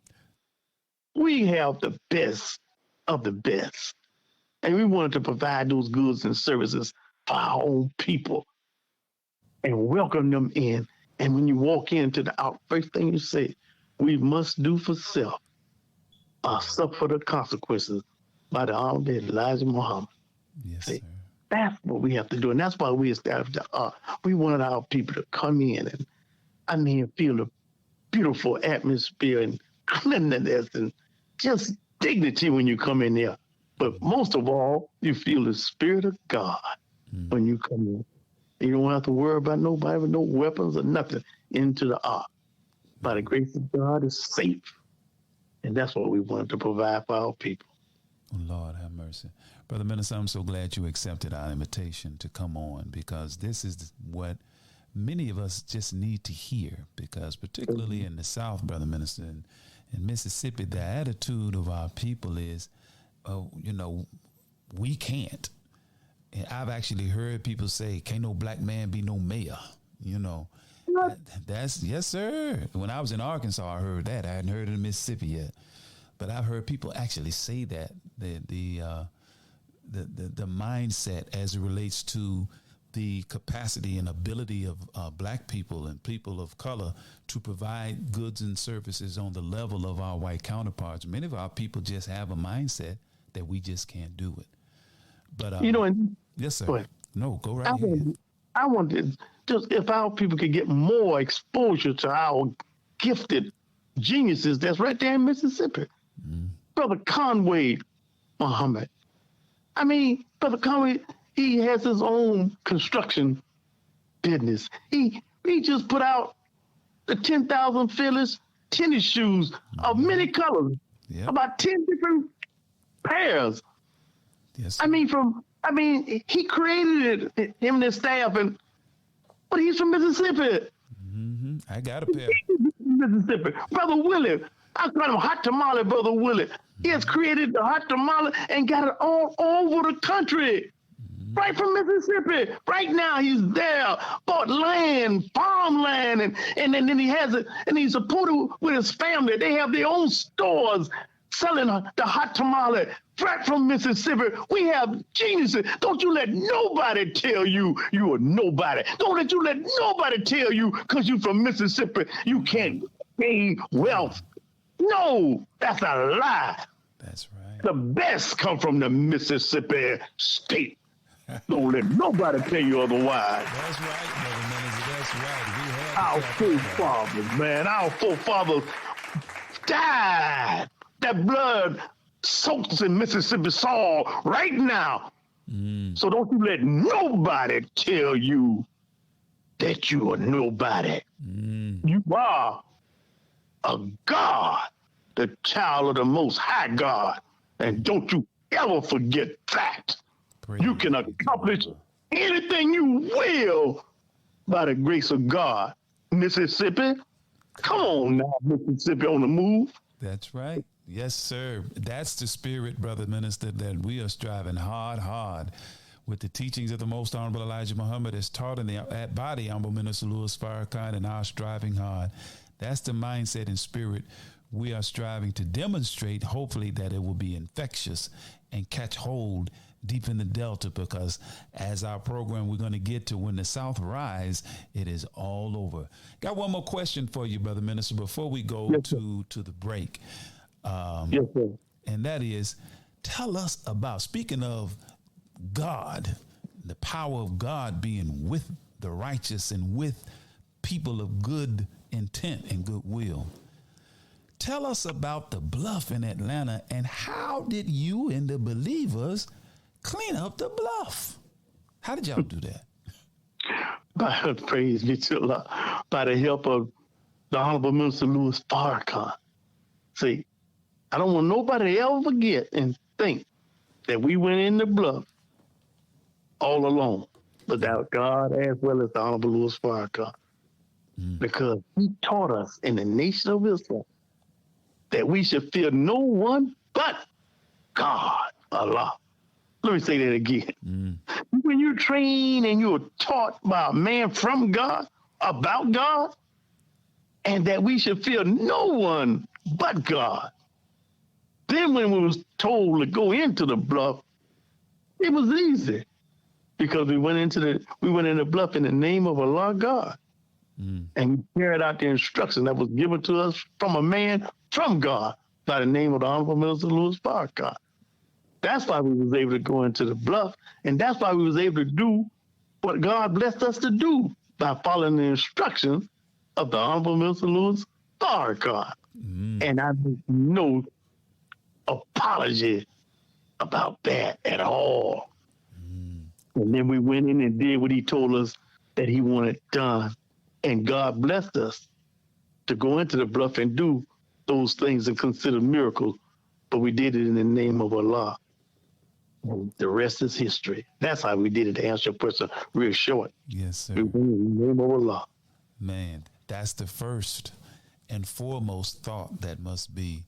We have the best of the best. And we wanted to provide those goods and services for our own people and welcome them in. And when you walk into the out, first thing you say, we must do for self, suffer the consequences by the arm of Elijah Muhammad. Yes, See, sir. that's what we have to do. And that's why we established the Ark. We wanted our people to come in and, feel the beautiful atmosphere and cleanliness and just dignity when you come in there. But most of all, you feel the Spirit of God when you come in. You don't have to worry about nobody with no weapons or nothing into the Ark. By the grace of God, it's safe. And that's what we wanted to provide for our people. Oh, Lord have mercy. Brother Minister, I'm so glad you accepted our invitation to come on, because this is what many of us just need to hear, because particularly in the South, Brother Minister, in Mississippi, the attitude of our people is, we can't. And I've actually heard people say, "Can't no black man be no mayor." You know, that's yes, sir. When I was in Arkansas, I heard that. I hadn't heard it in Mississippi yet, but I've heard people actually say that the mindset as it relates to the capacity and ability of black people and people of color to provide goods and services on the level of our white counterparts. Many of our people just have a mindset that we just can't do it. But and yes, sir. go ahead. No, go right ahead. I want to just, if our people could get more exposure to our gifted geniuses that's right there in Mississippi. Brother Conway Muhammad. I mean, Brother Conway, he has his own construction business. He just put out the 10,000 fearless tennis shoes of many colors, about 10 different pairs. Yes. I mean, he created it, him and his staff, but he's from Mississippi. I got a pair. Mississippi. Brother Willie, I call him Hot Tamale, Brother Willie. He has created the Hot Tamale and got it all over the country. Right from Mississippi. Right now he's there, bought land, farmland, and then he has it, and he's supported with his family. They have their own stores selling the Hot Tamale right from Mississippi. We have geniuses. Don't you let nobody tell you you are nobody. Don't let you let nobody tell you because you from Mississippi you can't gain wealth. No, that's a lie. That's right. The best come from the Mississippi state. Don't let nobody tell you otherwise. That's right, Brother Minister. That's right. We have Our forefathers, man, our forefathers died. That blood soaks in Mississippi soil right now. So don't you let nobody tell you that you are nobody. You are a God, the child of the Most High God. And don't you ever forget that. You can accomplish anything you will by the grace of God. Mississippi, come on now, Mississippi on the move. That's right. Yes, sir. That's the spirit, Brother Minister, that we are striving hard with the teachings of the Most Honorable Elijah Muhammad as taught by the Honorable Minister Louis Farrakhan, and our striving hard. That's the mindset and spirit we are striving to demonstrate, hopefully that it will be infectious and catch hold deep in the Delta, because as our program we're going to get to, when the South rise, it is all over. Got one more question for you, Brother Minister, before we go to the break. Yes, sir. And that is, tell us about, speaking of God, the power of God being with the righteous and with people of good intent and goodwill. Tell us about the bluff in Atlanta, and how did you and the believers clean up the bluff? How did y'all do that? Praise be to Allah. By the help of the Honorable Minister Louis Farrakhan. See, I don't want nobody to ever forget and think that we went in the bluff all alone without God as well as the Honorable Louis Farrakhan. Because he taught us in the Nation of Islam that we should fear no one but God, Allah. Let me say that again. When you're trained and you're taught by a man from God, about God, and that we should fear no one but God, then when we was told to go into the bluff, it was easy, because we went in the bluff in the name of Allah God. And we carried out the instruction that was given to us from a man from God by the name of the Honorable Minister Louis Farrakhan. That's why we was able to go into the bluff, and that's why we was able to do what God blessed us to do by following the instructions of the Honorable Minister Louis Farrakhan. And I make no apology about that at all. And then we went in and did what he told us that he wanted done. And God blessed us to go into the bluff and do those things and consider miracles. But we did it in the name of Allah. And the rest is history. That's how we did it, to answer your question real short. Yes, sir. We did it in the name of Allah. Man, that's the first and foremost thought that must be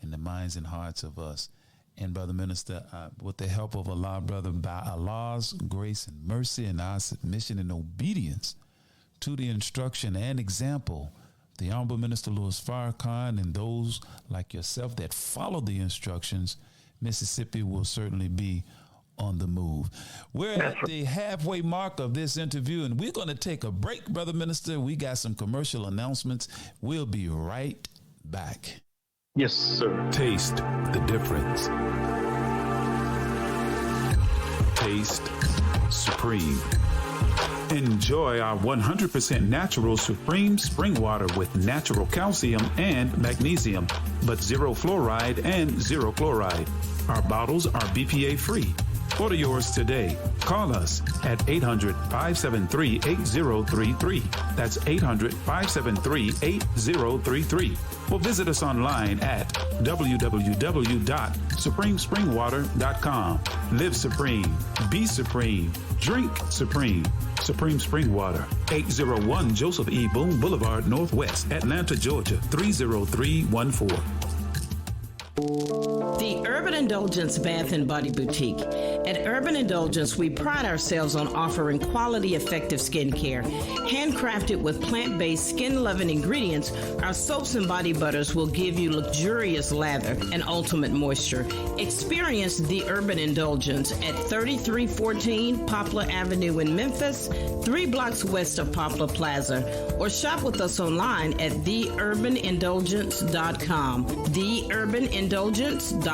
in the minds and hearts of us. And Brother Minister, with the help of Allah, brother, by Allah's grace and mercy and our submission and obedience to the instruction and example, the Honorable Minister Louis Farrakhan and those like yourself that follow the instructions, Mississippi will certainly be on the move. We're at the halfway mark of this interview, and we're going to take a break, Brother Minister. We got some commercial announcements. We'll be right back. Yes, sir. Taste the difference. Taste Supreme. Enjoy our 100% natural Supreme spring water with natural calcium and magnesium, but zero fluoride and zero chloride. Our bottles are BPA free. Order yours today. Call us at 800-573-8033. That's 800-573-8033. Or visit us online at www.supremespringwater.com. Live supreme. Be supreme. Drink supreme. Supreme Spring Water. 801 Joseph E. Boone Boulevard, Northwest, Atlanta, Georgia, 30314. The Urban Indulgence Bath and Body Boutique. At Urban Indulgence, we pride ourselves on offering quality, effective skincare. Handcrafted with plant-based, skin-loving ingredients, our soaps and body butters will give you luxurious lather and ultimate moisture. Experience The Urban Indulgence at 3314 Poplar Avenue in Memphis, 3 blocks west of Poplar Plaza, or shop with us online at theurbanindulgence.com. theurbanindulgence.com.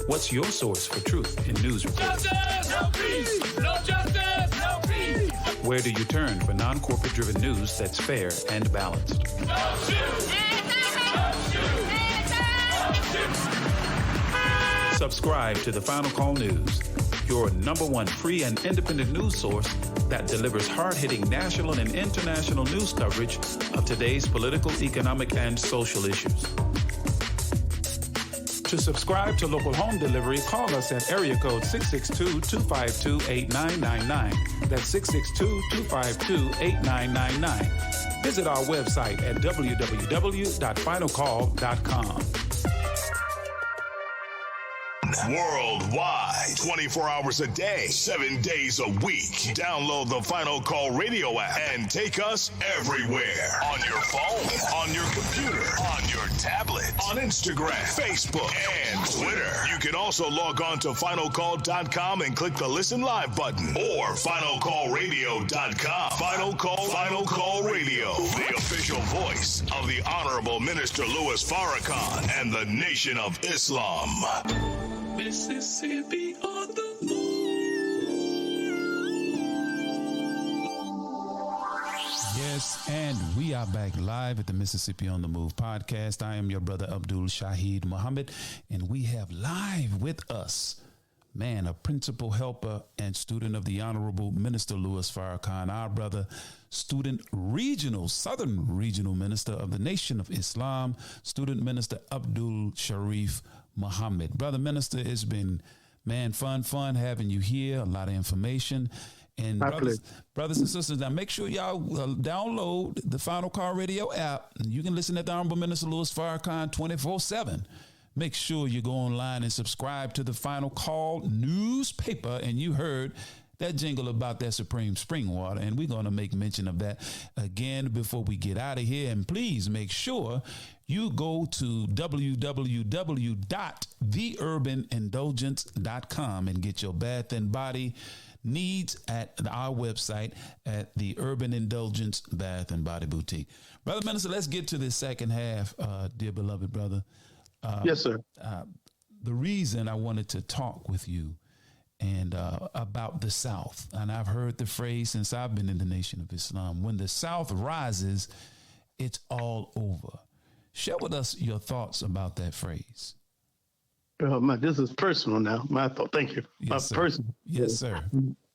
What's your source for truth in news reports? Justice, no peace. No justice, no peace. Where do you turn for non-corporate driven news that's fair and balanced? No shoot. No shoot. Subscribe to the Final Call News, your #1 free and independent news source that delivers hard-hitting national and international news coverage of today's political, economic, and social issues. To subscribe to local home delivery, call us at area code 662-252-8999. That's 662-252-8999. Visit our website at www.finalcall.com. Worldwide, 24 hours a day, 7 days a week. Download the Final Call radio app and take us everywhere. On your phone, on your computer, on your tablet, on Instagram, Facebook, and Twitter. You can also log on to finalcall.com and click the Listen Live button or finalcallradio.com. Final Call Radio, the official voice of the Honorable Minister Louis Farrakhan and the Nation of Islam. Mississippi on the move. Yes, and we are back live at the Mississippi on the Move podcast. I am your brother Abdul Sharrieff Muhammad, and we have live with us, a principal helper and student of the Honorable Minister Louis Farrakhan, our brother, student Southern Regional Minister of the Nation of Islam, Student Minister Abdul Sharrieff Muhammad. Brother Minister, it's been, fun having you here, a lot of information. And brothers and sisters, now make sure y'all download the Final Call Radio app. You can listen to the Honorable Minister Louis Farrakhan 24/7. Make sure you go online and subscribe to the Final Call newspaper. And you heard that jingle about that Supreme Spring Water, and we're going to make mention of that again before we get out of here. And please make sure you go to www.theurbanindulgence.com and get your bath and body needs at our website at the Urban Indulgence Bath and Body Boutique. Brother Minister, let's get to this second half, dear beloved brother. Yes, sir. The reason I wanted to talk with you and about the South, and I've heard the phrase since I've been in the Nation of Islam, when the South rises, it's all over. Share with us your thoughts about that phrase. This is personal now. My thought. Thank you. Yes, sir. Personal. Yes, sir.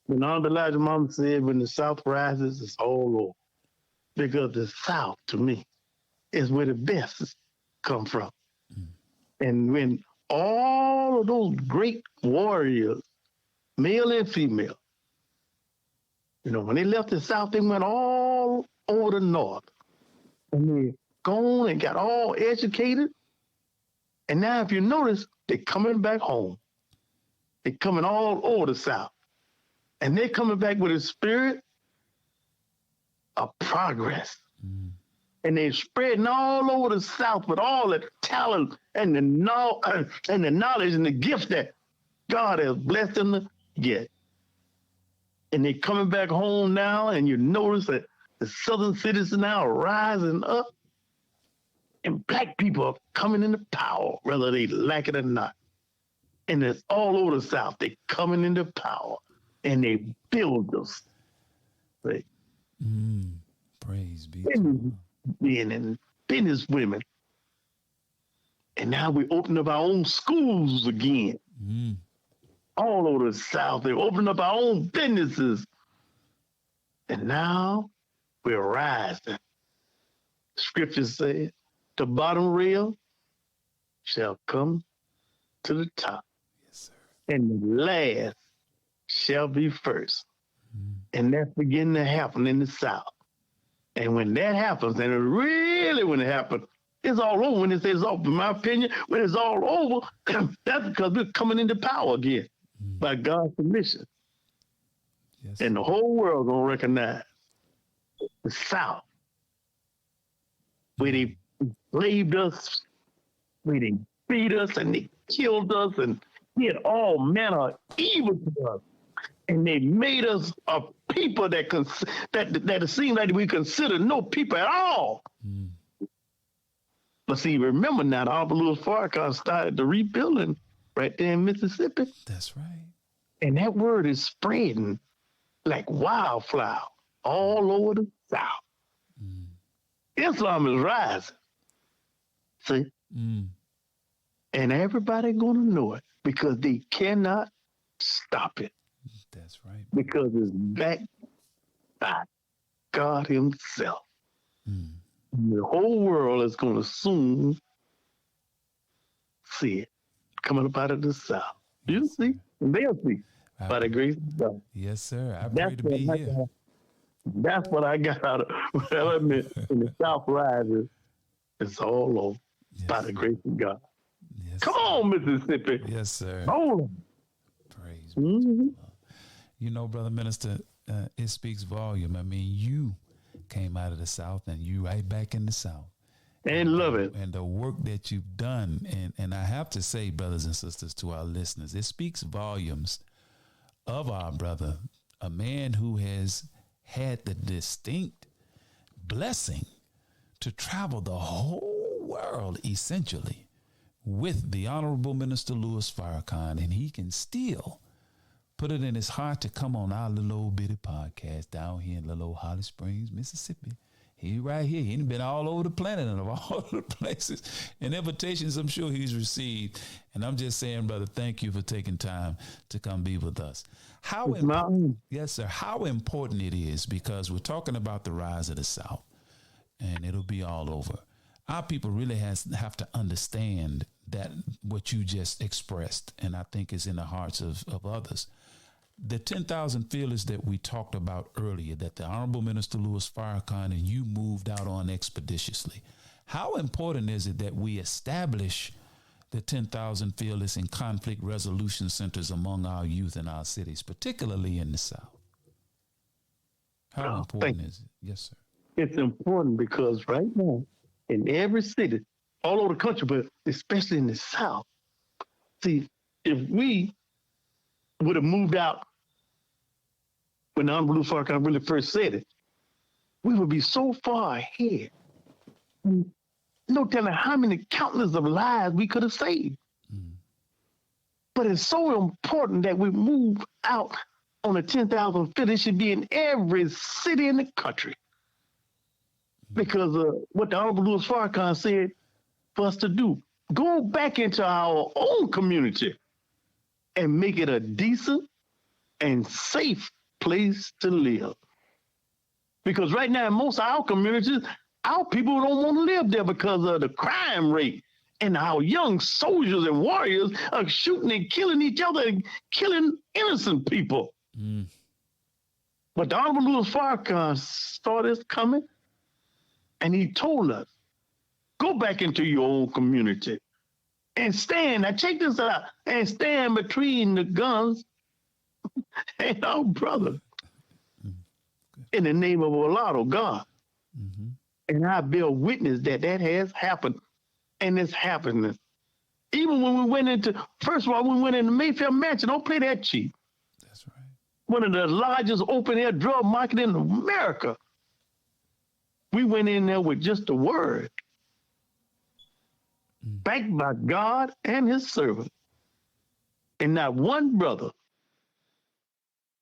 When Honorable Elijah Muhammad said, when the South rises, it's all over. Because the South, to me, is where the best come from. And when all of those great warriors, male and female, when they left the South, they went all over the North. And they gone and got all educated. And now, if you notice, they're coming back home. They're coming all over the South. And they're coming back with a spirit of progress. And they're spreading all over the South with all the talent and the knowledge and the gifts that God has blessed them to get. And they're coming back home now, and you notice that the Southern cities now are rising up, and Black people are coming into power, whether they like it or not. And it's all over the South. They're coming into power, and they build us. Right? Praise be to God. Men and business women. And now we open up our own schools again. All over the South. They open up our own businesses. And now we're rising. Scripture says, the bottom rail shall come to the top. Yes, sir. And the last shall be first. And that's beginning to happen in the South. And when that happens, and really when it happens, it's all over. When it says off, in my opinion, when it's all over, that's because we're coming into power again by God's permission. Yes, and the whole world gonna recognize the South, where they enslaved us, where they beat us and they killed us and did all manner of evil to us. And they made us a people that it seemed like we consider no people at all. But see, remember now, the Abdul Farrakhan started the rebuilding right there in Mississippi. That's right. And that word is spreading like wildflower all over the South. Islam is rising. See? And everybody gonna know it because they cannot stop it. That's right. Because it's backed by God himself. The whole world is going to soon see it coming up out of the South. You see, and they'll see by the grace of God. Yes, sir. I pray to be here. That's what I got out of what I meant in the South rises. It's all over by the grace of God. Yes, Come on, Mississippi. Yes, sir. Hold on. Praise be to God. You know, Brother Minister, it speaks volume. I mean, you came out of the South and you right back in the South. And love it. And the work that you've done. And I have to say, brothers and sisters, to our listeners, it speaks volumes of our brother, a man who has had the distinct blessing to travel the whole world, essentially, with the Honorable Minister Louis Farrakhan, and he can still put it in his heart to come on our little old bitty podcast down here in little old Holly Springs, Mississippi. He right here. He ain't been all over the planet and of all the places and invitations I'm sure he's received. And I'm just saying, brother, thank you for taking time to come be with us. Yes, sir. How important it is, because we're talking about the rise of the South, and it'll be all over. Our people really have to understand that what you just expressed, and I think is in the hearts of others. The 10,000 feelers that we talked about earlier, that the Honorable Minister Louis Farrakhan and you moved out on expeditiously. How important is it that we establish the 10,000 feelers and conflict resolution centers among our youth in our cities, particularly in the South? How important is it? Yes, sir. It's important because right now, in every city, all over the country, but especially in the South, see, if we would have moved out when the Honorable Farrakhan really first said it, we would be so far ahead. No telling how many countless of lives we could have saved. But it's so important that we move out on the 10,000 feet. It should be in every city in the country. Because what the Honorable Louis Farrakhan said for us to do, go back into our own community and make it a decent and safe place to live. Because right now in most of our communities, our people don't want to live there because of the crime rate. And our young soldiers and warriors are shooting and killing each other and killing innocent people. But the Honorable Louis Farrakhan saw this coming, and he told us Go back into your own community and stand. Now check this out. And stand between the guns and our brother in the name of Allah, God. Mm-hmm. And I bear witness that has happened, and it's happening. Even when we went into, first of all, we went into Mayfair Mansion. Don't play that cheap. That's right. One of the largest open-air drug market in America. We went in there with just a word, backed by God and his servant. And not one brother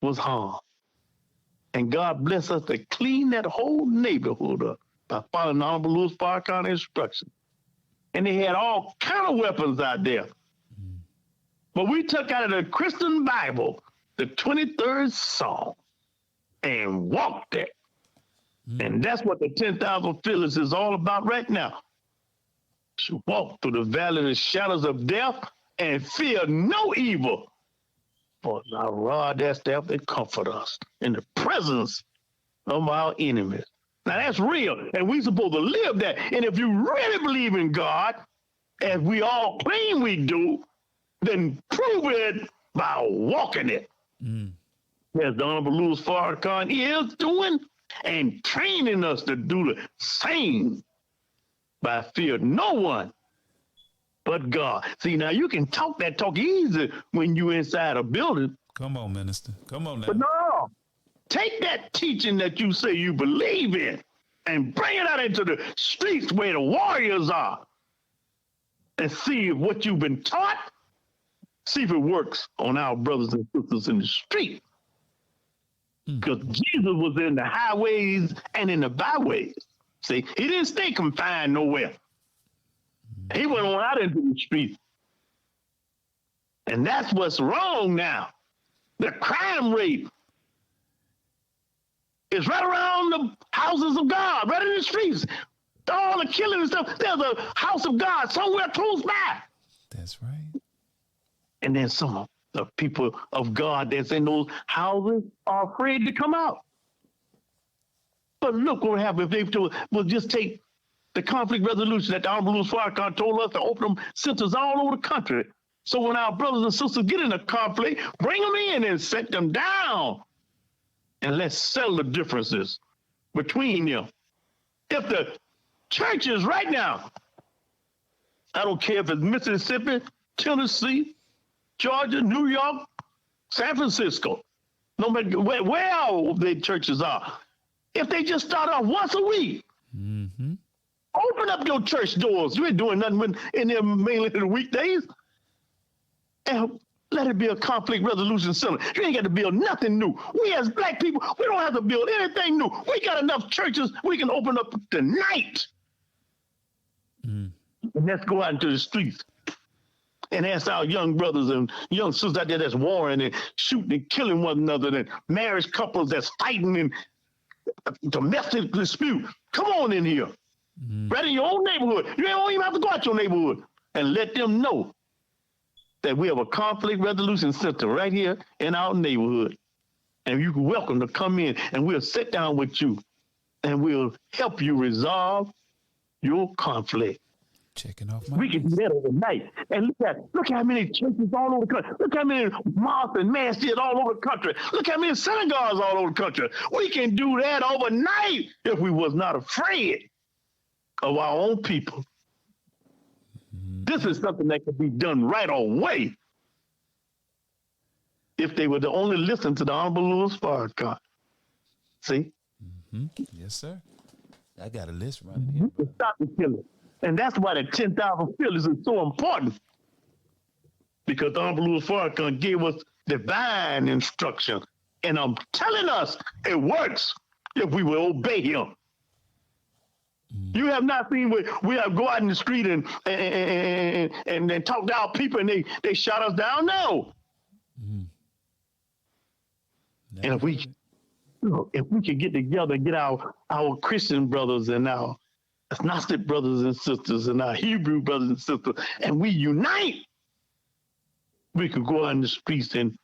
was harmed. And God bless us to clean that whole neighborhood up by following Honorable Louis Farrakhan instructions. And they had all kind of weapons out there. But we took out of the Christian Bible the 23rd Psalm and walked it. And that's what the 10,000 Phillies is all about right now. To walk through the valley of the shadows of death and fear no evil. For our rod, that staff, they comfort us in the presence of our enemies. Now that's real, and we supposed to live that. And if you really believe in God, as we all claim we do, then prove it by walking it. As the Honorable Louis Farrakhan is doing, and training us to do the same by fear no one but God. See, now you can talk that talk easy when you inside a building. Come on, minister. Come on now. But no, take that teaching that you say you believe in and bring it out into the streets where the warriors are and see if what you've been taught, see if it works on our brothers and sisters in the street. Because Jesus was in the highways and in the byways. See, he didn't stay confined nowhere. He went on out into the street. And that's what's wrong now. The crime rate is right around the houses of God, right in the streets. All the killing and stuff. There's a house of God somewhere close by. That's right. And then some of the people of God that's in those houses are afraid to come out. But look what happened if they will just take the conflict resolution that the Honorable Louis Farrakhan told us to open them centers all over the country. So when our brothers and sisters get in a conflict, bring them in and set them down. And let's settle the differences between them. If the churches right now, I don't care if it's Mississippi, Tennessee, Georgia, New York, San Francisco, no matter where all the churches are, if they just start off once a week, open up your church doors. You ain't doing nothing in there mainly in the weekdays. And let it be a conflict resolution center. You ain't got to build nothing new. We as black people, we don't have to build anything new. We got enough churches we can open up tonight. And let's go out into the streets and ask our young brothers and young sisters out there that's warring and shooting and killing one another, and marriage couples that's fighting and domestic dispute. Come on in here. Right in your own neighborhood. You don't even have to go out your neighborhood, and let them know that we have a conflict resolution center right here in our neighborhood. And you're welcome to come in, and we'll sit down with you and we'll help you resolve your conflict. Checking off my We can do that overnight. And look how many churches all over the country. Look how many mosques and masjids all over the country. Look how many synagogues all over the country. We can do that overnight if we was not afraid of our own people. This is something that could be done right away if they were to only listen to the Honorable Louis Farrakhan. See? Yes, sir. I got a list running here. Stop the killing. And that's why the 10,000 Phillies is so important. Because the Honorable Louis Farrakhan gave us divine instruction. And I'm telling us it works if we will obey him. You have not seen where we have go out in the street and talk to our people and they shot us down. No. And if we could get together and get our Christian brothers and our Gnostic brothers and sisters and our Hebrew brothers and sisters, and we unite, we could go out in the streets, and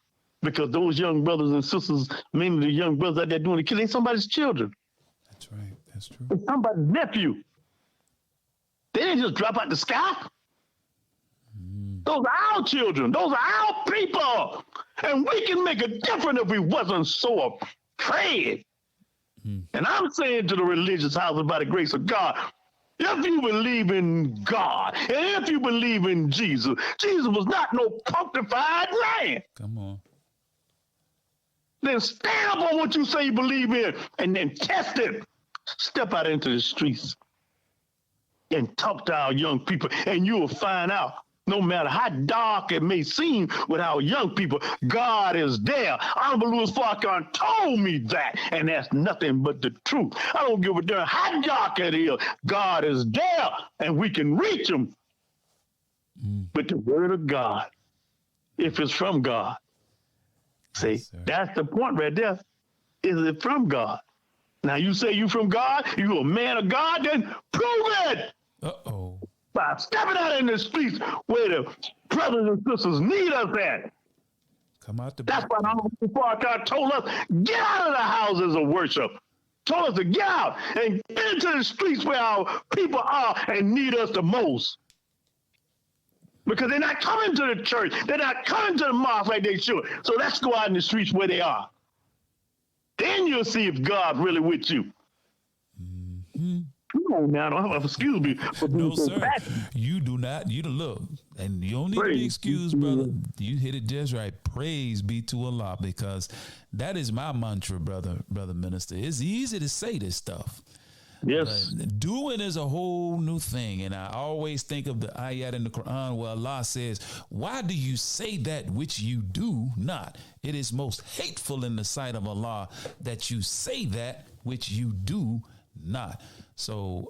because those young brothers and sisters, mainly the young brothers out there doing the killing, somebody's children. That's right. That's true. It's somebody's nephew. They didn't just drop out the sky. Those are our children. Those are our people. And we can make a difference if we wasn't so afraid. And I'm saying to the religious houses, by the grace of God, if you believe in God, and if you believe in Jesus, Jesus was not no punctified man. Come on. Then stand up on what you say you believe in and then test it. Step out into the streets and talk to our young people, and you will find out, no matter how dark it may seem with our young people, God is there. Honorable Louis Farrakhan told me that, and that's nothing but the truth. I don't give a damn how dark it is. God is there, and we can reach him with the word of God, if it's from God. See, Yes, that's the point right there. Is it from God? Now, you say you from God, you a man of God, then prove it. Uh-oh. By stepping out in the streets where the brothers and sisters need us at. Come out the That's back. why Honorable Farrakhan told us, get out of the houses of worship. Told us to get out and get into the streets where our people are and need us the most. Because they're not coming to the church. They're not coming to the mosque like they should. So let's go out in the streets where they are. Then you'll see if God's really with you. Come on now, don't excuse me. For being No, so sir. passionate. You do not. You don't look. And you don't need to be Praise excused, be to brother. God. You hit it just right. Praise be to Allah, because that is my mantra, brother minister. It's easy to say this stuff. Yes. Doing is a whole new thing. And I always think of the ayat in the Quran where Allah says, why do you say that which you do not? It is most hateful in the sight of Allah that you say that which you do not. So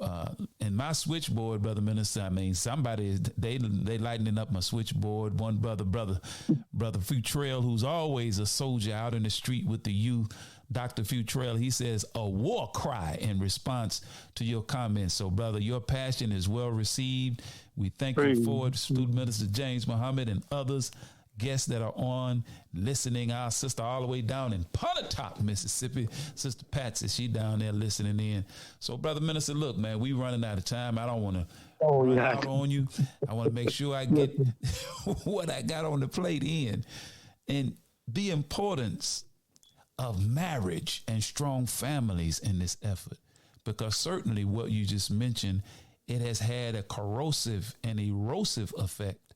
in my switchboard, brother minister, I mean, somebody, they lightening up my switchboard. One brother Futrell, who's always a soldier out in the street with the youth, Dr. Futrell, he says a war cry in response to your comments. So, brother, your passion is well received. We thank you for it. Student Minister James Muhammad and others, guests that are on listening. Our sister all the way down in Pontotoc, Mississippi, Sister Patsy, she down there listening in. So, brother minister, look, man, we running out of time. I don't want to run out on you. I want to make sure I get what I got on the plate in. And the importance of marriage and strong families in this effort, because certainly what you just mentioned, it has had a corrosive and erosive effect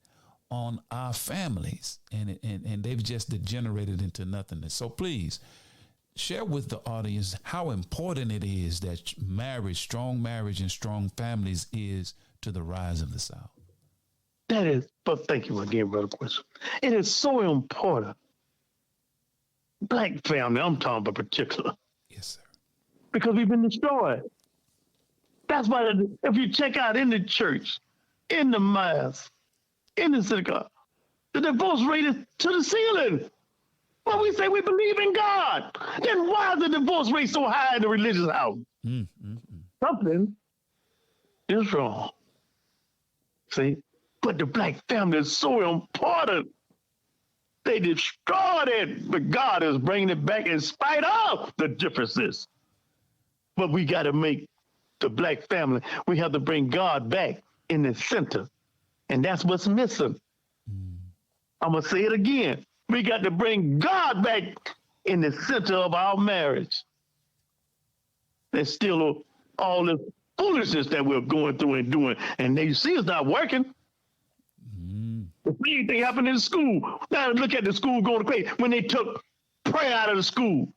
on our families, and they've just degenerated into nothingness. So please share with the audience how important it is that strong marriage and strong families is to the rise of the South. That is, but thank you again, Brother Quincy. It is so important. Black family, I'm talking about particular, Yes, sir. because we've been destroyed. That's why if you check out in the church, in the mosque, in the synagogue, the divorce rate is to the ceiling. But we say we believe in God. Then why is the divorce rate so high in the religious house? Something is wrong. See? But the black family is so important. They destroyed it, but God is bringing it back in spite of the differences. But we got to make the black family, we have to bring God back in the center. And that's what's missing. I'm going to say it again. We got to bring God back in the center of our marriage. There's still all this foolishness that we're going through and doing, and you see it's not working. The same thing happened in school. Now look at the school going crazy when they took prayer out of the school.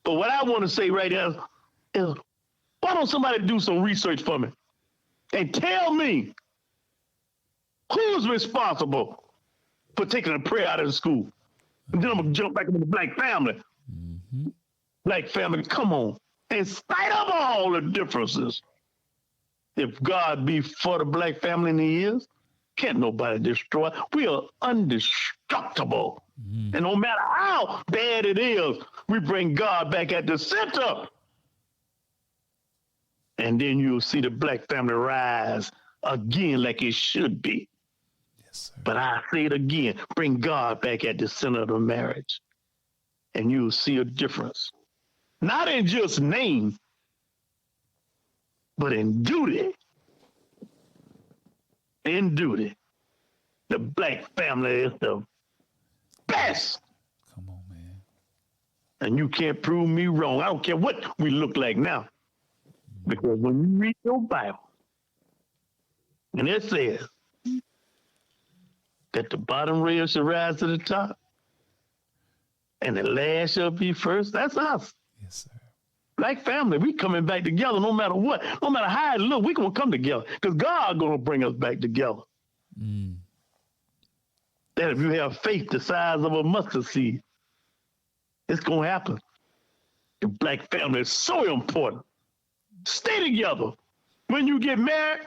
But what I want to say right now is, why don't somebody do some research for me and tell me who's responsible for taking the prayer out of the school? And then I'm going to jump back into the black family. Black family, come on. In spite of all the differences, if God be for the black family and he is, can't nobody destroy. We are indestructible. And no matter how bad it is, we bring God back at the center. And then you'll see the black family rise again like it should be. Yes, sir. But I say it again, bring God back at the center of the marriage. And you'll see a difference. Not in just name, but in duty. in duty. The black family is the best. Come on, man. And you can't prove me wrong. I don't care what we look like now. Because when you read your Bible, and it says that the bottom rail shall rise to the top, and the last shall be first, that's us. Yes, sir. Black family, we coming back together no matter what. No matter how it look, we gonna come together. Because God gonna bring us back together. That if you have faith the size of a mustard seed, it's gonna happen. The black family is so important. Stay together. When you get married,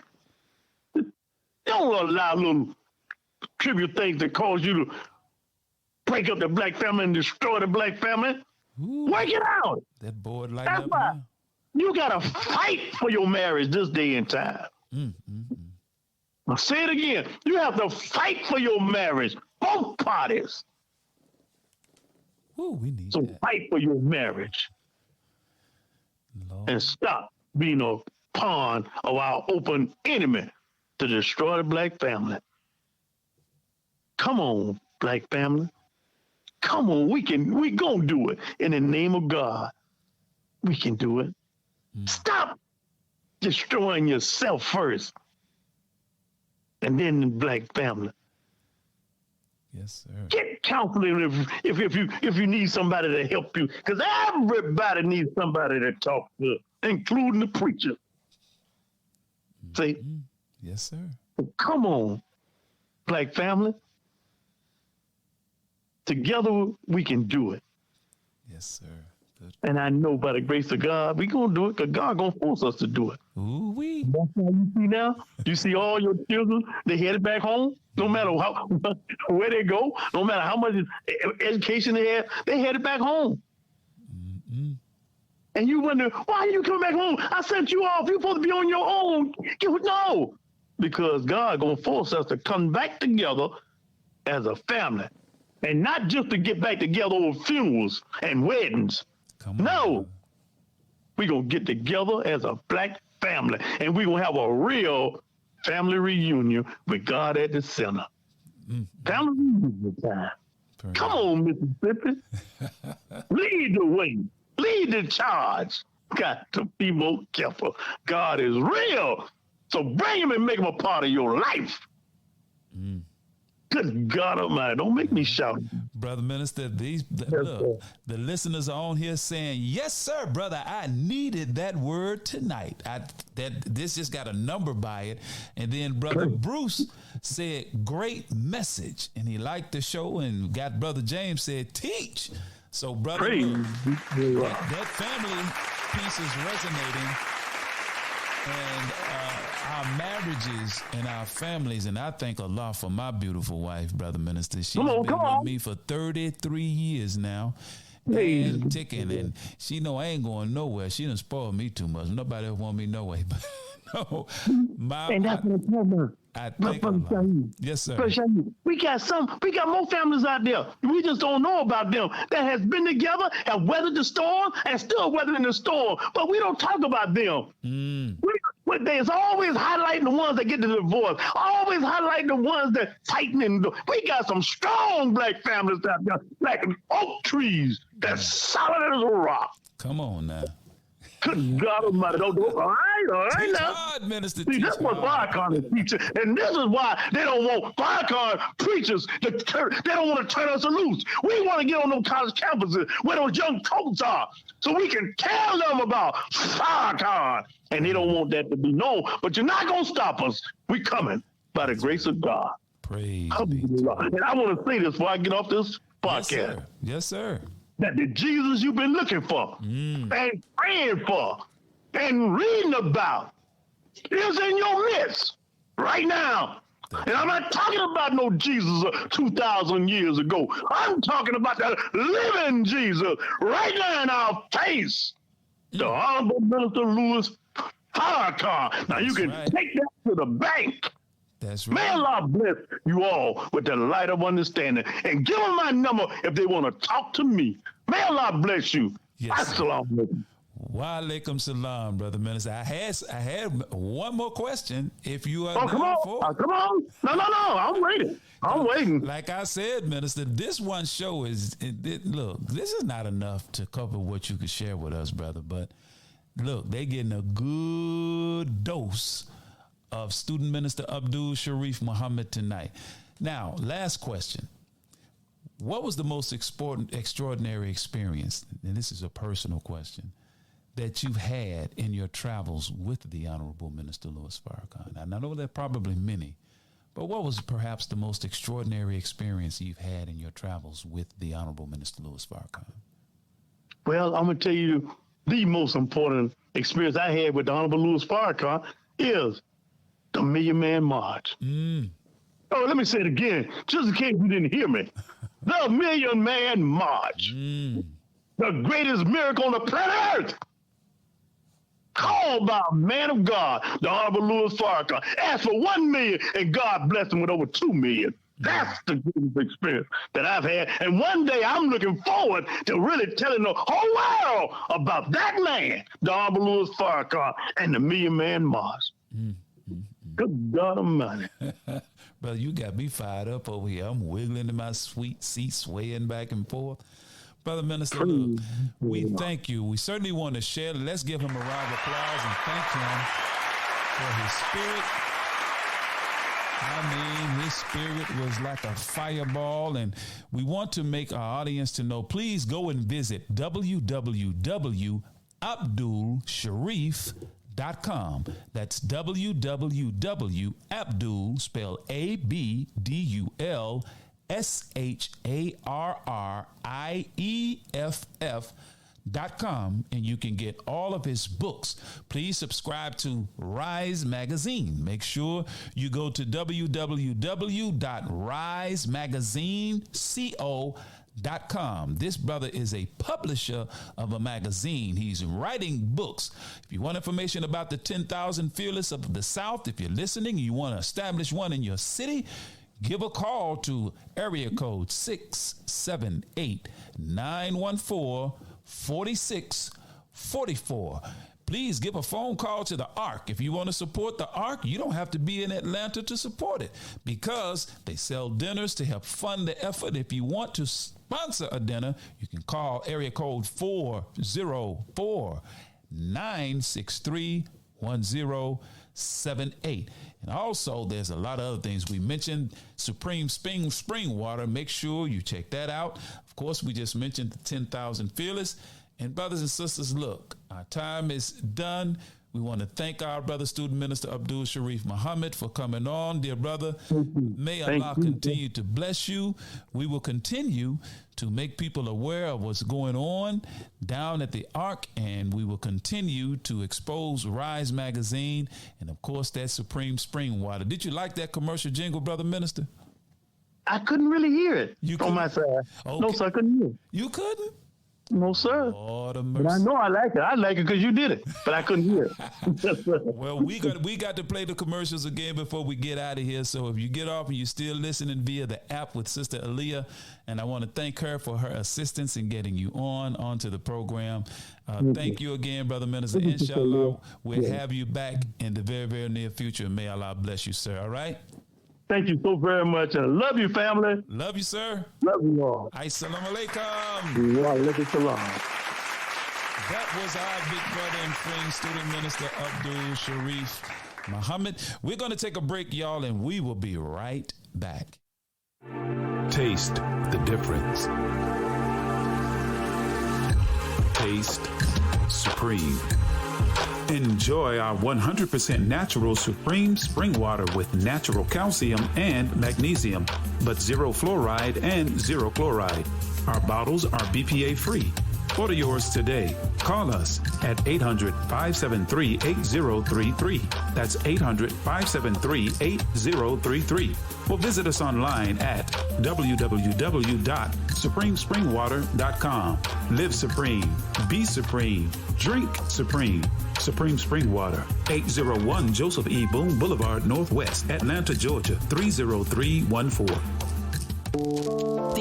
don't allow little trivial things that cause you to break up the black family and destroy the black family. Ooh, Work it out. that board light That's up why now. you gotta fight for your marriage this day and time. I'll say it again. You have to fight for your marriage, both parties. Ooh, we need So that. fight for your marriage Lord. and stop being a pawn of our open enemy to destroy the black family. Come on, black family. Come on, we gonna do it in the name of God. We can do it. Stop destroying yourself first, and then the black family. Yes, sir. Get counseling if you need somebody to help you, because everybody needs somebody to talk to, including the preacher. See, Yes, sir. come on, black family. Together we can do it. Yes, sir. Good. And I know by the grace of God, we gonna do it because God gonna force us to do it. Ooh, wee. That's how you see now. You see all your children, they headed back home. No matter how where they go, no matter how much education they have, they headed back home. And you wonder, why you coming back home? I sent you off. You're supposed to be on your own. No, because God gonna force us to come back together as a family, and not just to get back together over funerals and weddings. Come on. No, we gonna get together as a black family, and we gonna have a real family reunion with God at the center. Family reunion time. Praise Come on, Mississippi. Lead the way. Lead the charge. Got to be more careful. God is real. So bring him and make him a part of your life. Good God Almighty. Don't make me shout. Brother Minister, look, sir. the listeners are on here saying, yes, sir, brother, I needed that word tonight. This just got a number by it. And then Brother Bruce said, great message. And he liked the show, and got Brother James said, teach. So, brother, Praise look, that family piece is resonating. And our marriages and our families, and I thank Allah for my beautiful wife, Brother Minister. She's been with me for 33 years now. And ticking, and she know I ain't going nowhere. She done spoiled me too much. Nobody else want me no way. But no, And that's what I'm talking about. I think Brother Allah. Shaheed. Yes, sir. Brother Shaheed, we got more families out there. We just don't know about them that has been together, have weathered the storm, and still weathering the storm. But we don't talk about them. There's always highlighting the ones that get the divorce, always highlighting the ones that tightening. We got some strong black families out there, like oak trees that's solid as a rock. Come on now. Good God Almighty. All right Teach now. hard, Minister. See, Teach that's what hard. Farrakhan is teaching. And this is why they don't want Farrakhan preachers they don't want to turn us loose. We want to get on those college campuses where those young coats are so we can tell them about Farrakhan. And they don't want that to be known. But you're not going to stop us. We coming by the grace of God. Praise be to Alhamdulillah. And I want to say this before I get off this Yes, podcast. sir. Yes, sir. That the Jesus you've been looking for and praying for and reading about is in your midst right now. And I'm not talking about no Jesus of 2,000 years ago. I'm talking about the living Jesus right now in our face. The Honorable Minister Louis Farrakhan. Now you can right. take that to the bank. That's May right. Allah bless you all with the light of understanding, and give them my number if they want to talk to me. May Allah bless you. Yes, sir. Assalamu alaikum. Wa alaikum salam, brother minister. I had one more question. If you are come on. Come on. No. I'm waiting. Like I said, minister, this one show look, this is not enough to cover what you could share with us, brother. But look, they getting a good dose of student minister Abdul Sharrieff Muhammad tonight. Now, last question. What was the most extraordinary experience, and this is a personal question, that you've had in your travels with the Honorable Minister Louis Farrakhan? And I know there are probably many, but what was perhaps the most extraordinary experience you've had in your travels with the Honorable Minister Louis Farrakhan? Well, I'm going to tell you the most important experience I had with the Honorable Louis Farrakhan is the Million Man March. Oh, let me say it again, just in case you didn't hear me. The Million Man March. The greatest miracle on the planet Earth. Called by a man of God, the Honorable Louis Farrakhan. Asked for 1 million, and God blessed him with over 2 million. That's the greatest experience that I've had. And one day I'm looking forward to really telling the whole world about that man, the Honorable Louis Farrakhan, and the Million Man March. Good God Almighty. Brother, you got me fired up over here. I'm wiggling in my sweet seat, swaying back and forth. Brother Minister, look, we thank you. We certainly want to share. Let's give him a round of applause and thank him for his spirit. I mean, his spirit was like a fireball, and we want to make our audience to know, please go and visit www.abdulsharrieff.com. That's www.abdul, spelled ABDULSHARRIEFF.com, and you can get all of his books. Please subscribe to Rise Magazine. Make sure you go to www.risemagazineco.com. This brother is a publisher of a magazine. He's writing books. If you want information about the 10,000 Fearless of the South, if you're listening, you want to establish one in your city, give a call to area code 678-914-4644. Please give a phone call to the ARC. If you want to support the ARC, you don't have to be in Atlanta to support it, because they sell dinners to help fund the effort. If you want to sponsor a dinner, you can call area code 404-963-1078. And also, there's a lot of other things. We mentioned Supreme Spring Water. Make sure you check that out. Of course, we just mentioned the 10,000 Fearless. And brothers and sisters, look, our time is done. We want to thank our brother, student minister Abdul Sharrieff Muhammad, for coming on. Dear brother, may Allah continue to bless you. We will continue to make people aware of what's going on down at the ARC, and we will continue to expose Rise Magazine and, of course, that Supreme Spring Water. Did you like that commercial jingle, brother minister? I couldn't really hear it on my side. Okay. No, sir, I couldn't hear it. You couldn't? No, sir. Lord of mercy. But I know I like it. I like it because you did it, but I couldn't hear it. Well, we got to play the commercials again before we get out of here. So if you get off and you're still listening via the app with Sister Aaliyah, and I want to thank her for her assistance in getting you onto the program. Thank you again, Brother Minister. Inshallah, we'll have you back in the very, very near future. May Allah bless you, sir. All right? Thank you so very much. And love you, family. Love you, sir. Love you all. Assalamu alaikum. Wa alaikum salam. That was our big brother and friend, student minister Abdul Sharrieff Muhammad. We're going to take a break, y'all, and we will be right back. Taste the difference. Taste Supreme. Enjoy our 100% natural Supreme Spring Water with natural calcium and magnesium, but zero fluoride and zero chloride. Our bottles are BPA free. Order yours today. Call us at 800-573-8033. That's 800-573-8033. Or visit us online at www.supremespringwater.com. Live supreme. Be supreme. Drink supreme. Supreme Spring Water. 801 Joseph E. Boone Boulevard, Northwest, Atlanta, Georgia, 30314.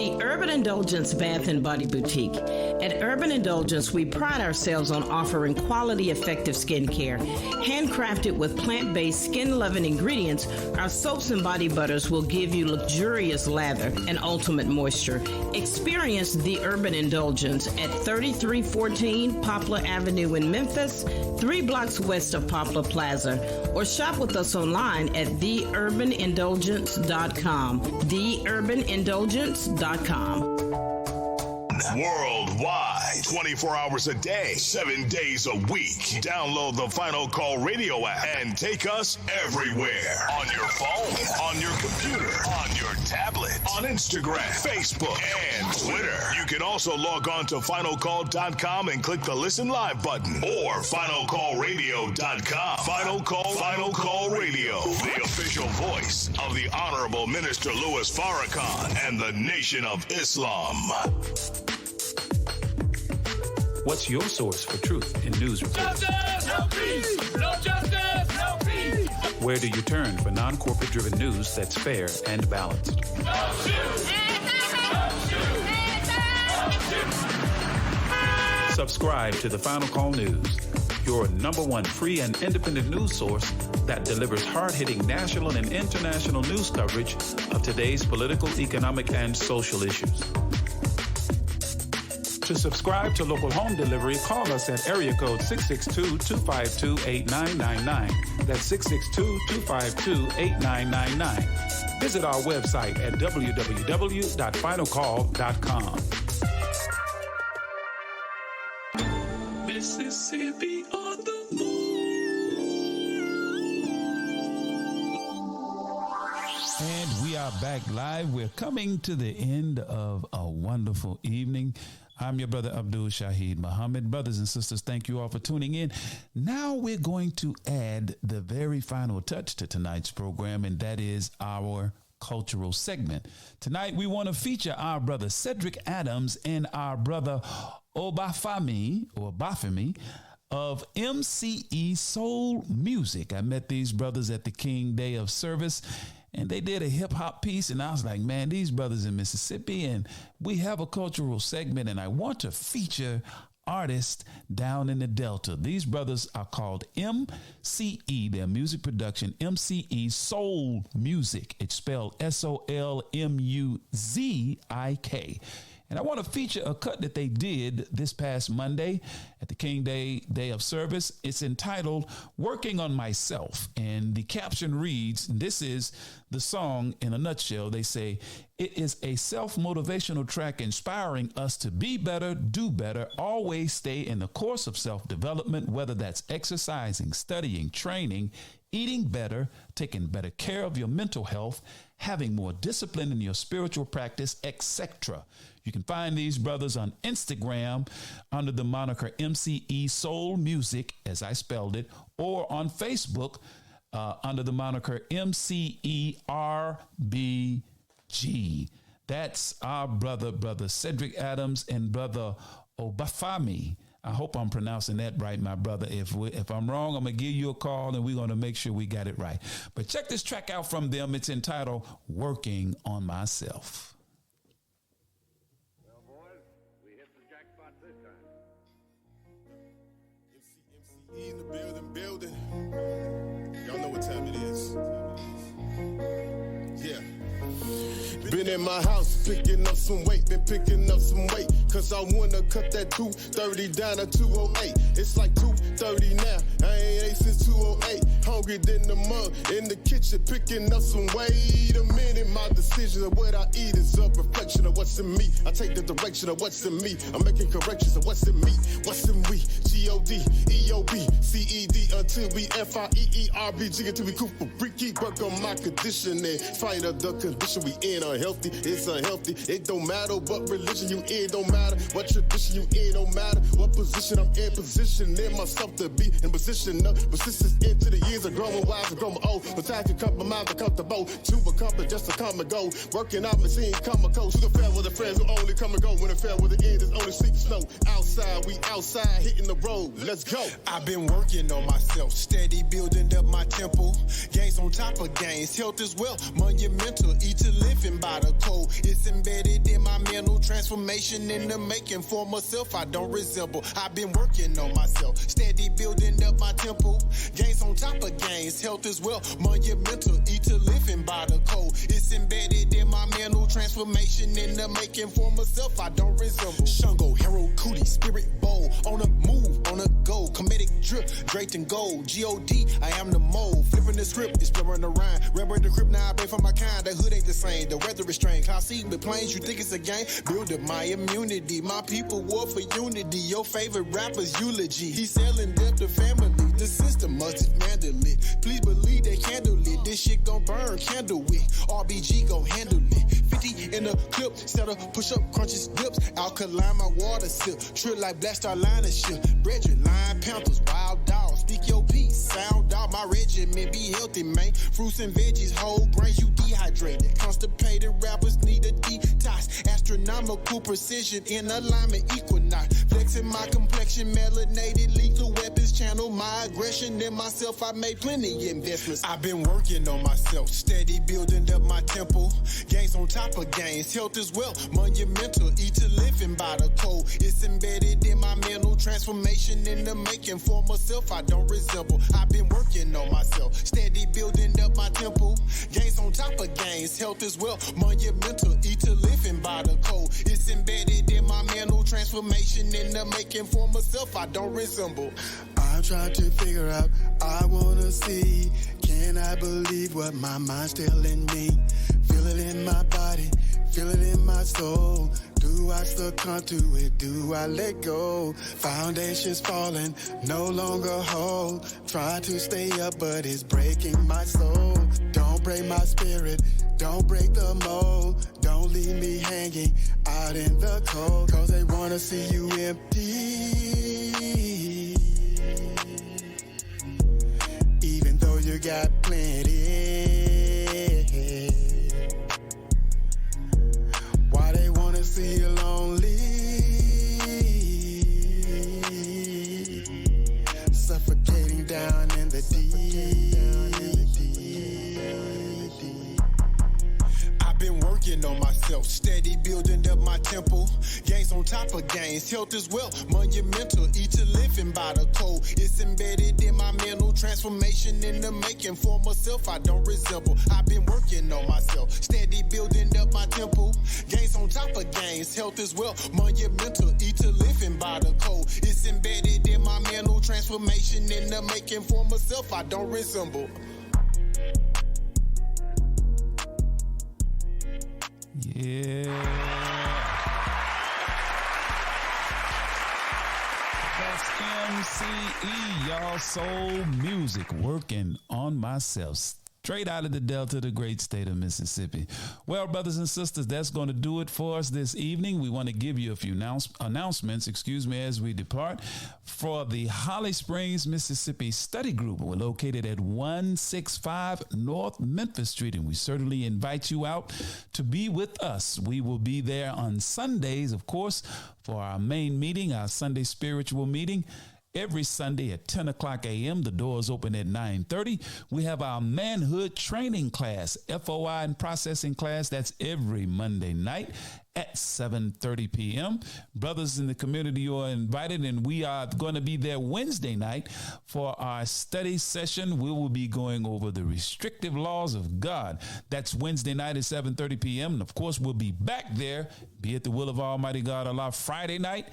The Urban Indulgence Bath and Body Boutique. At Urban Indulgence, we pride ourselves on offering quality, effective skincare. Handcrafted with plant-based, skin-loving ingredients, our soaps and body butters will give you luxurious lather and ultimate moisture. Experience The Urban Indulgence at 3314 Poplar Avenue in Memphis, 3 blocks west of Poplar Plaza, or shop with us online at theurbanindulgence.com. Theurbanindulgence.com. Worldwide, 24 hours a day, 7 days a week. Download the Final Call Radio app and take us everywhere. On your phone, on your computer, on your tablet, on Instagram, Facebook, and Twitter. You can also log on to finalcall.com and click the Listen Live button or finalcallradio.com. Final Call Radio, the official voice of the Honorable Minister Louis Farrakhan and the Nation of Islam. What's your source for truth in news reports? Justice, no peace. No justice, no peace. Where do you turn for non-corporate driven news that's fair and balanced? No shoot. No shoot. No shoot. Subscribe to the Final Call News, your #1 free and independent news source that delivers hard-hitting national and international news coverage of today's political, economic, and social issues. To subscribe to local home delivery, call us at area code 662-252-8999. That's 662-252-8999. Visit our website at www.finalcall.com. Mississippi on the move. And we are back live. We're coming to the end of a wonderful evening. I'm your brother Abdul Sharrieff Muhammad. Brothers and sisters, thank you all for tuning in. Now we're going to add the very final touch to tonight's program, and that is our cultural segment. Tonight we want to feature our brother Cedric Adams and our brother Obafemi of MCE Soul Music. I met these brothers at the King Day of Service, and they did a hip hop piece, and I was like, man, these brothers in Mississippi, and we have a cultural segment, and I want to feature artists down in the Delta. These brothers are called MCE, their music production, MCE Soul Music. It's spelled SOLMUZIK. And I want to feature a cut that they did this past Monday at the King Day of Service. It's entitled Working on Myself. And the caption reads, this is the song in a nutshell. They say, it is a self-motivational track inspiring us to be better, do better, always stay in the course of self-development, whether that's exercising, studying, training, eating better, taking better care of your mental health, having more discipline in your spiritual practice, etc. You can find these brothers on Instagram under the moniker MCE Soul Music, as I spelled it, or on Facebook under the moniker MCERBG. That's our brother Cedric Adams and brother Obafemi. I hope I'm pronouncing that right, my brother. If I'm wrong, I'm going to give you a call, and we're going to make sure we got it right. But check this track out from them. It's entitled Working on Myself. Well, boys, we hit the jackpot this time. MC in the building. Y'all know what time it is. Yeah. Been in my house, picking up some weight, cause I wanna cut that 230 down to 208. It's like 230 now, I ain't ate since 208. Hungry than the mug, in the kitchen, picking up some weight. A minute, my decision of what I eat is a reflection of what's in me. I take the direction of what's in me. I'm making corrections of what's in me. What's in we? G-O-D, E-O-B, C-E-D, until we F-I-E-E-R-B-G, until we Cooper. Keep work on my conditioning. Fight of the condition we in, unhealthy, it's unhealthy. It don't matter what religion you in, don't matter what tradition you in, don't matter what position I'm in, positioning myself to be in position of persistence into the years of growing wise and growing old. But I can compromise, become the bow to accomplish just to come and go. Working out my scene, come and go. To the fair with the friends who only come and go. When the fair with the end is only sleep and snow. Outside, we outside, hitting the road. Let's go. I've been working on myself, steady building up my temple. Gains on top of gains, health is wealth, monumental. Eat to living by the code. It's It's embedded in my mental transformation in the making. For myself, I don't resemble. I've been working on myself, steady building up my temple. Gains on top of gains, health as well, monumental. Eat to living by the code. It's embedded in my mental transformation in the making. For myself, I don't resemble. Shango, Harold, Cootie, Spirit Bowl. On a move, on a go. Comedic drip, draped in gold. G.O.D., I am the mold. Flipping the script, exploring the rhyme. Remember the crib, now I pay for my kind. The hood ain't the same, the weather is strange. Cloud seat with planes, you think it's a game? Build up my immunity. My people war for unity. Your favorite rapper's eulogy. He's selling death to family. The system must dismantle it. Please believe they handle it. This shit gon' burn, candle it. RBG gon' handle it. 50 in the clip, set up, push up, crunches, dips. Alkaline, my water sip. Trill like Black Star Liner shit. Brethren, Lion Panthers, wild dogs. Speak your peace, sound out my regimen. Be healthy, man. Fruits and veggies, whole grains, you dehydrated. Constipated rappers need a detox. Astronomical precision in alignment, equinox. Flexing my complexion, melanated, lethal weapons. Channel my aggression in myself. I made plenty investments. I've been working on myself, steady building up my temple. Gains on top of gains, health as well, monumental. Eat to living by the code. It's embedded in my mental transformation in the making. For myself, I don't resemble. I've been working on myself, steady building up my temple. Gains on top of gains, health as well, monumental. Eat to living by the code. It's embedded in my mental transformation in the making. For myself, I don't resemble. I'm trying to figure out, I wanna see, can I believe what my mind's telling me? Feel it in my body, feel it in my soul. Do I succumb to it? Do I let go? Foundations falling, no longer hold. Try to stay up, but it's breaking my soul. Don't break my spirit, don't break the mold. Don't leave me hanging out in the cold. Cause they wanna see you empty. Even though you got plenty. Why they wanna see you lonely? Suffocating down in the deep. I've been working on myself, steady building up my temple. Gains on top of gains, health as well, monumental. Eat to living by the code. It's embedded in my mental transformation in the making. For myself, I don't resemble. I've been working on myself, steady building up my temple. Gains on top of gains, health as well, monumental. Eat to living by the code. It's embedded in my mental transformation in the making. For myself, I don't resemble. Yeah. That's MCE, y'all. Soul music, working on myself. Straight out of the Delta, the great state of Mississippi. Well, brothers and sisters, that's going to do it for us this evening. We want to give you a few announcements, as we depart. For the Holly Springs, Mississippi Study Group, we're located at 165 North Memphis Street, and we certainly invite you out to be with us. We will be there on Sundays, of course, for our main meeting, our Sunday spiritual meeting. Every Sunday at 10 o'clock a.m., the doors open at 9:30. We have our manhood training class, FOI and processing class. That's every Monday night at 7:30 p.m. Brothers in the community, you are invited, and we are going to be there Wednesday night for our study session. We will be going over the restrictive laws of God. That's Wednesday night at 7:30 p.m. And of course, we'll be back there, be it the will of Almighty God Allah, Friday night,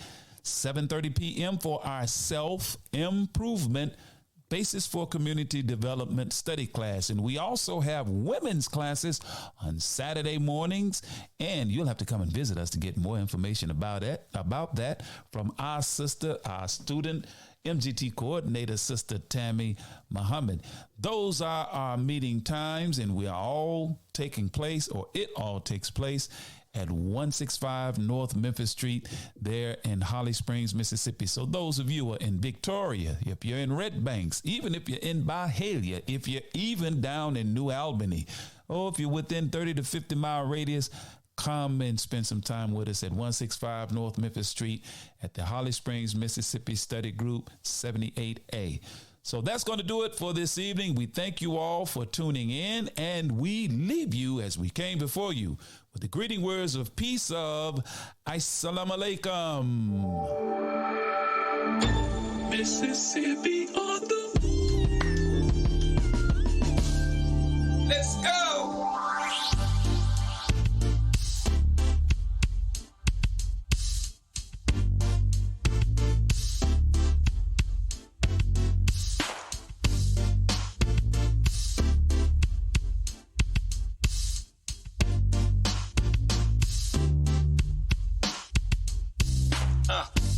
7:30 p.m. for our self-improvement basis for community development study class. And we also have women's classes on Saturday mornings. And you'll have to come and visit us to get more information about that from our sister, our student, MGT coordinator, Sister Tammy Muhammad. Those are our meeting times, and we are all taking place, or it all takes place, at 165 North Memphis Street there in Holly Springs, Mississippi. So those of you who are in Victoria, if you're in Red Banks, even if you're in Byhalia, if you're even down in New Albany, or if you're within 30 to 50 mile radius, come and spend some time with us at 165 North Memphis Street at the Holly Springs, Mississippi Study Group 78A. So that's going to do it for this evening. We thank you all for tuning in, and we leave you as we came before you with the greeting words of peace of Assalamu alaikum. Mississippi on the move. Let's go.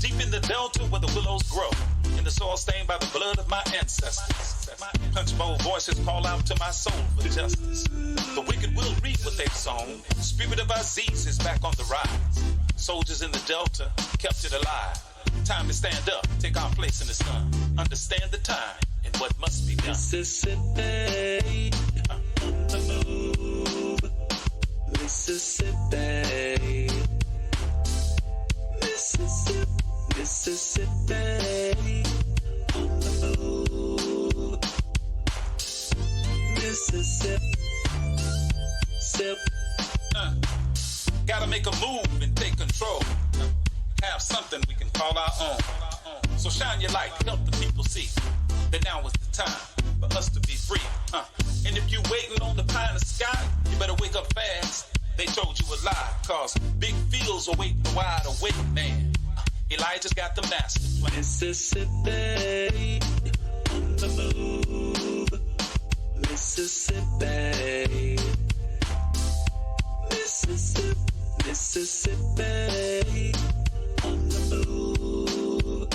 Deep in the delta where the willows grow, in the soil stained by the blood of my ancestors. Punch bowl voices call out to my soul for justice. The wicked will reap what they've sown. Spirit of Aziz is back on the rise. Soldiers in the delta kept it alive. Time to stand up, take our place in the sun. Understand the time and what must be done. Mississippi on the move. Mississippi. Mississippi. Mississippi on the move. Mississippi. Sip. Gotta make a move and take control. Have something we can call our own. So shine your light, help the people see that now is the time for us to be free. And if you waiting on the pie in the sky, you better wake up fast. They told you a lie, cause big fields await the wide awake man. Elijah's got the master plan. Mississippi on the move. Mississippi. Mississippi. Mississippi on the move.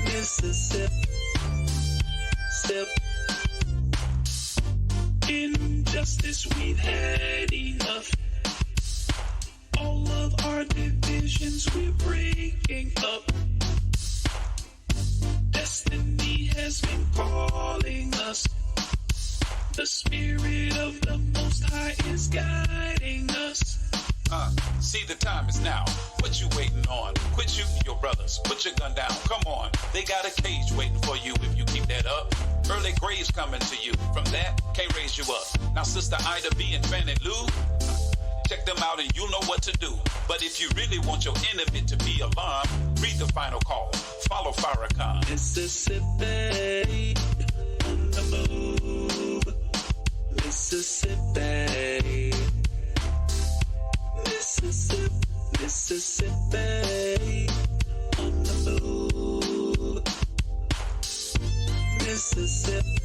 Mississippi. Sip. Injustice, we've had enough. All of our divisions we're breaking up. Destiny has been calling us. The spirit of the Most High is guiding us. See, the time is now. What you waiting on? Quit shooting your brothers. Put your gun down. Come on. They got a cage waiting for you if you keep that up. Early graves coming to you. From that, can't raise you up. Now, Sister Ida B and Fannie Lou, check them out and you'll know what to do. But if you really want your enemy to be alarmed, read the final call. Follow Farrakhan. Mississippi on the move. Mississippi. Mississippi. Mississippi on the move. Mississippi.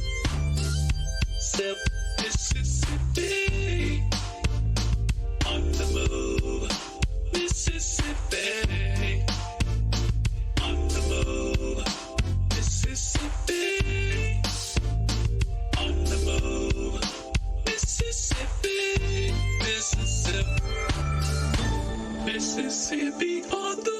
Sip. Mississippi on the move. Mississippi on the move. Mississippi on the move. Mississippi. Mississippi. Mississippi on the